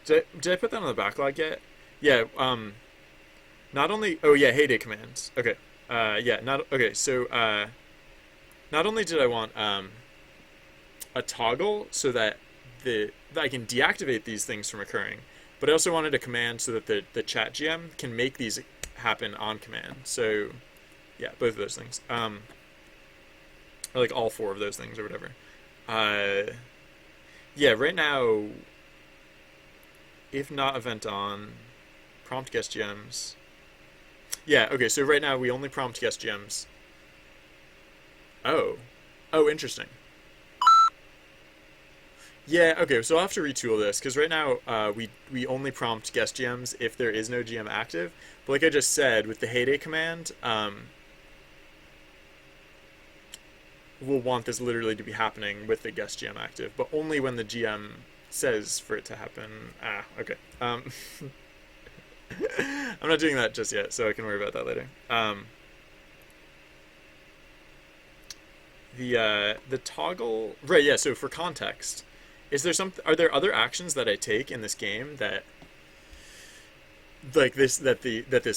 Did I put that on the backlog yet? Yeah. Not only. Oh yeah. Heyday commands. Okay. Yeah. Not okay. So not only did I want a toggle so that that I can deactivate these things from occurring, but I also wanted a command so that the chat GM can make these happen on command. So yeah, both of those things. Or like all four of those things or whatever. Yeah, right now, if not event on, prompt guest GMs. Yeah, okay, so right now we only prompt guest GMs. Oh. Oh, interesting. Yeah, okay, so I'll have to retool this, because right now we only prompt guest GMs if there is no GM active. But like I just said, with the Heyday command, we'll want this literally to be happening with the guest GM active, but only when the GM says for it to happen. Ah, okay. I'm not doing that just yet, so I can worry about that later. The toggle, right? Yeah. So for context, is there some? Are there other actions that I take in this game that like this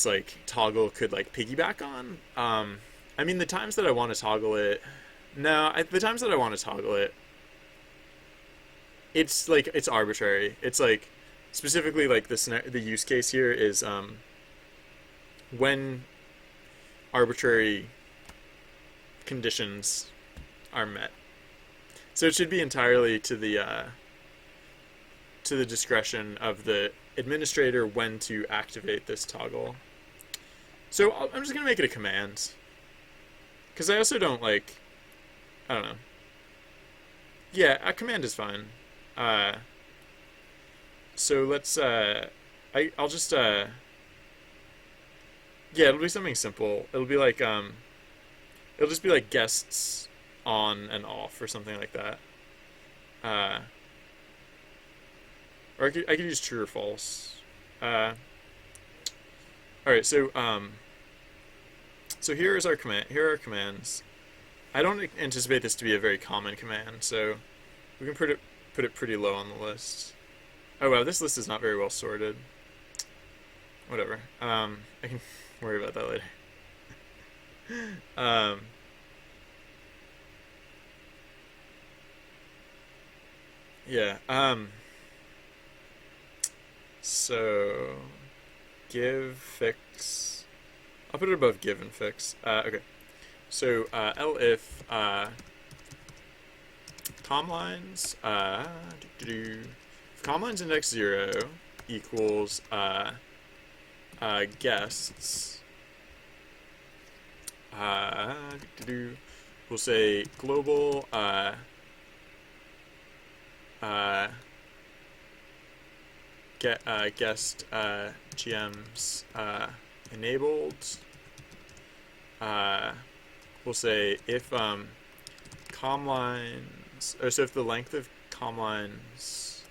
like toggle could like piggyback on? I mean, the times that I want to toggle it, no, the times that I want to toggle it, it's like it's arbitrary. It's like specifically like the use case here is when arbitrary conditions are met. So it should be entirely to the discretion of the administrator when to activate this toggle. So I'm just gonna make it a command, because I also don't like, I don't know. Yeah, a command is fine. Uh, so let's I'll just yeah, it'll be something simple. It'll just be like guests on and off or something like that. Uh, or I could use true or false. All right, so So here is our command. Here are our commands. I don't anticipate this to be a very common command, so we can put it pretty low on the list. Oh wow, this list is not very well sorted. Whatever. I can worry about that later. um, yeah. So give fix. I'll put it above give and fix. Okay. So elif comlines if comlines index 0 equals guests, we'll say global guest GMs enabled. We'll say if comlines, or so if the length of comlines,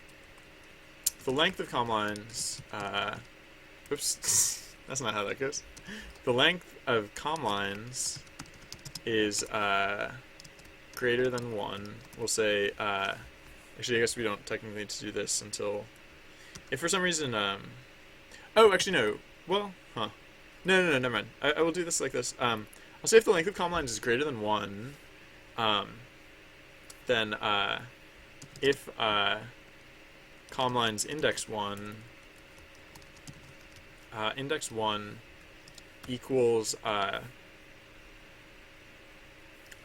oops, that's not how that goes. The length of comlines is greater than 1. We'll say, actually, I guess we don't technically need to do this until, if for some reason, oh, actually, no. Well, huh. No, never mind. I will do this like this. I'll say if the length of comlines is greater than 1, then if comlines index 1 equals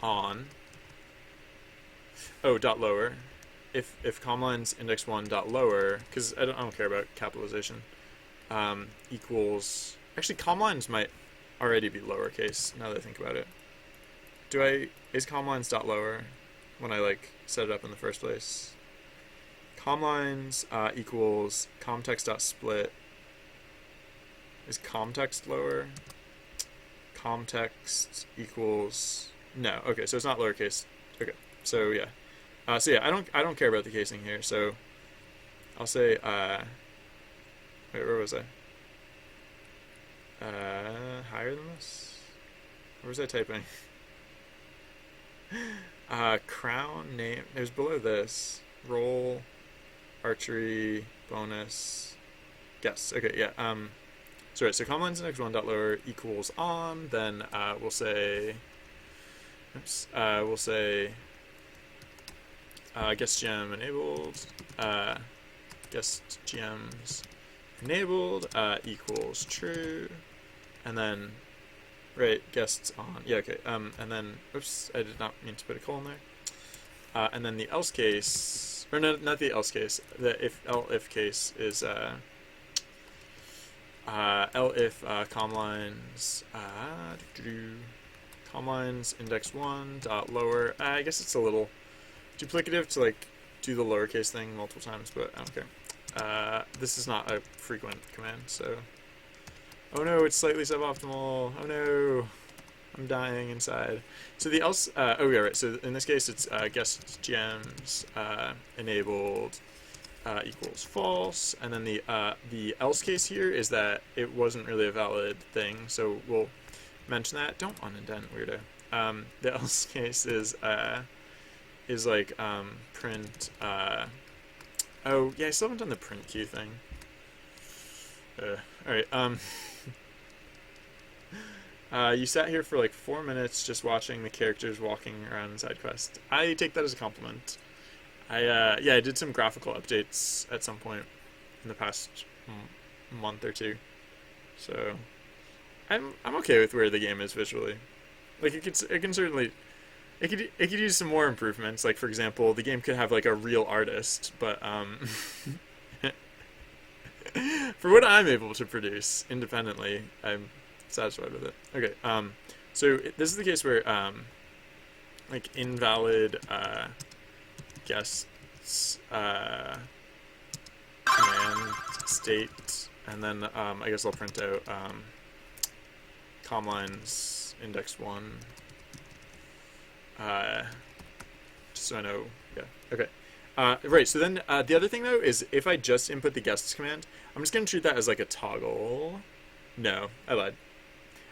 on dot lower, if comlines index 1 dot lower, because I don't care about capitalization, equals, actually comlines might already be lowercase now that I think about it. Is comlines dot lower when I like set it up in the first place? Comlines equals comtext dot split. Is comtext lower? Comtext equals, no. Okay, so it's not lowercase. Okay, so yeah. So yeah, I don't care about the casing here. So I'll say wait, where was I? Higher than this? Where was I typing? Crown name. It was below this. Roll, archery, bonus, guess. Okay, yeah. So comlines index 1 dot lower equals on. Then we'll say, oops. We'll say guest GM enabled. Guest GMs enabled equals true, and then guests on, yeah, okay, and then oops, I did not mean to put a colon there, and then the else case, or no, not the else case, the if case is elif comlines comlines index 1 dot lower. I guess it's a little duplicative to like do the lowercase thing multiple times, but I don't care. This is not a frequent command, so... Oh no, it's slightly suboptimal. Oh no, I'm dying inside. So the else... oh yeah, right, so in this case it's guest GMs enabled equals false, and then the else case here is that it wasn't really a valid thing, so we'll mention that. Don't unindent, weirdo. The else case is like print... oh, yeah, I still haven't done the print queue thing. Alright, you sat here for like 4 minutes just watching the characters walking around in side quest. I take that as a compliment. I did some graphical updates at some point in the past month or two. So, I'm okay with where the game is visually. Like, it can certainly... It could use some more improvements. Like, for example, the game could have like a real artist, but for what I'm able to produce independently, I'm satisfied with it. Okay, so this is the case where like invalid guests command state, and then I guess I'll print out comlines index 1. Just so I know, yeah, okay. Right, so then the other thing, though, is if I just input the guests command, I'm just going to treat that as like a toggle. No, I lied.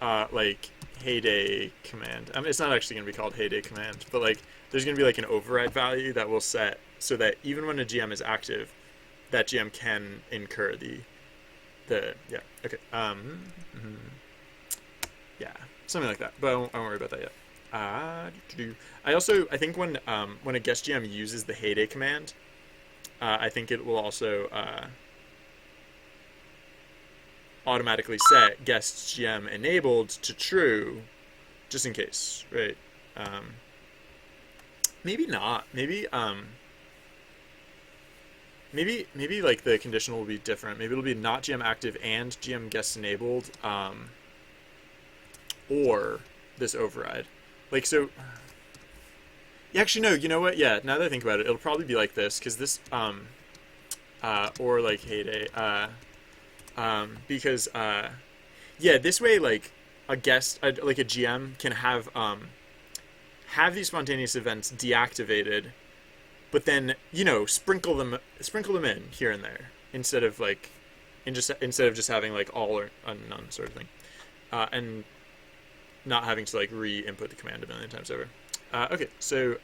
like heyday command. I mean, it's not actually going to be called heyday command, but like there's going to be like an override value that will set so that even when a GM is active, that GM can incur the yeah, okay, yeah, something like that. But I won't worry about that yet. I think when a guest GM uses the heyday command, I think it will also automatically set guest GM enabled to true, just in case, right? Maybe not. Maybe like the conditional will be different. Maybe it'll be not GM active and GM guest enabled, or this override. Like so. Yeah, actually, no. You know what? Yeah. Now that I think about it, it'll probably be like this because this or like heyday because yeah, this way like a guest like a GM can have these spontaneous events deactivated, but then sprinkle them in here and there instead of just having like all or none sort of thing, and not having to like re-input the command a million times over. Okay, so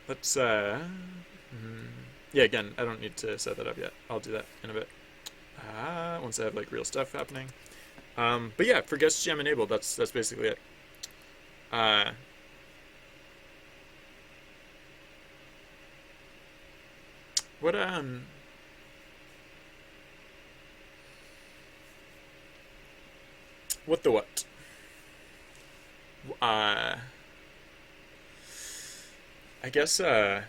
let's yeah, again, I don't need to set that up yet. I'll do that in a bit once I have like real stuff happening. But yeah, for guest GM enabled, that's basically it. What what the what? I guess I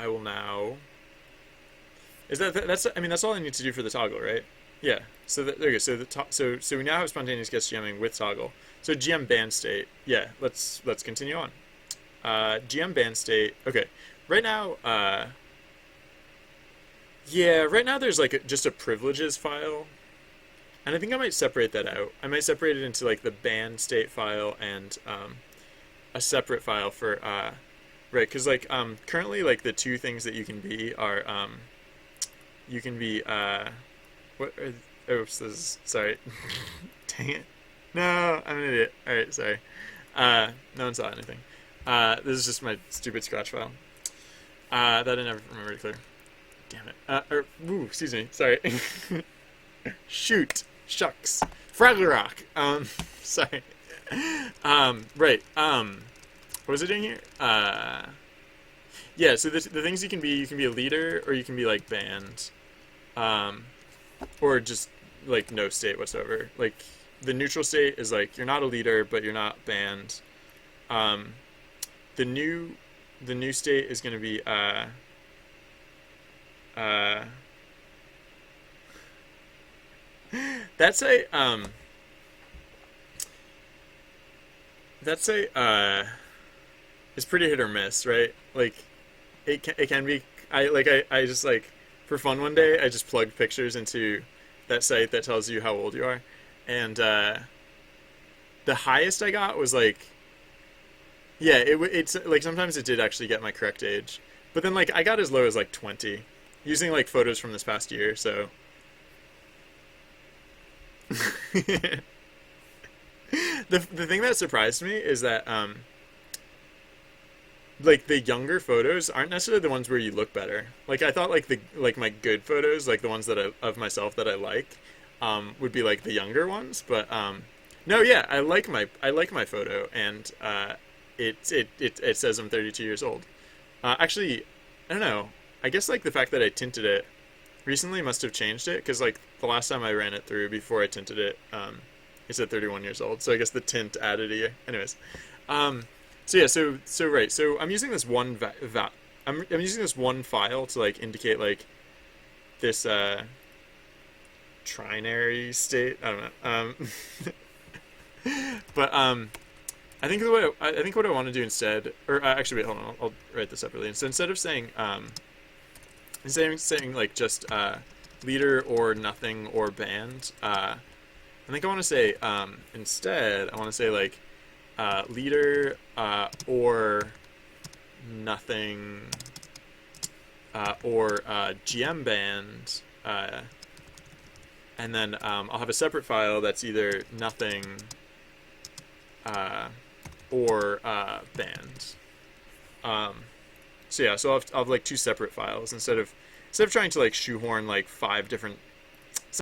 will now. Is that's I mean that's all I need to do for the toggle, right? Yeah. So there you go. So so we now have spontaneous guest GMing with toggle. So GM band state. Yeah. Let's continue on. GM band state. Okay. Right now. Yeah. Right now there's like just a privileges file. And I think I might separate that out. I might separate it into like the band state file and a separate file for right, because like currently like the two things that you can be are you can be what oops, this is sorry. Dang it. No, I'm an idiot. Alright, sorry. No one saw anything. This is just my stupid scratch file. That I never remember to clear. Damn it. Excuse me, sorry. Shoot. Shucks. Fraggle Rock. Sorry. Right. What was I doing here? Yeah, so the things you can be a leader, or you can be like band. Or just like no state whatsoever. Like the neutral state is like you're not a leader, but you're not band. The new state is gonna be that's a it's pretty hit or miss, right? Like it can be. I just like for fun one day I just plugged pictures into that site that tells you how old you are, and the highest I got was like yeah it's like sometimes it did actually get my correct age, but then like I got as low as like 20 using like photos from this past year, so. The thing that surprised me is that like the younger photos aren't necessarily the ones where you look better. Like I thought like my good photos, like the ones that of myself that I like, would be like the younger ones, but no, yeah, I like my photo, and it says I'm 32 years old. Actually, I don't know. I guess like the fact that I tinted it recently must have changed it, because like the last time I ran it through before I tinted it, it said 31 years old. So I guess the tint added a year. Anyways, so yeah, so right, so I'm using this one I'm using this one file to like indicate like this trinary state. I don't know. But I think what I want to do instead, or actually wait, hold on, I'll write this separately. So instead of saying like just leader or nothing or band, I think I want to say instead I want to say like leader or nothing or GM band, and then I'll have a separate file that's either nothing or band. So yeah, so I'll have like two separate files instead of trying to like shoehorn like 5 different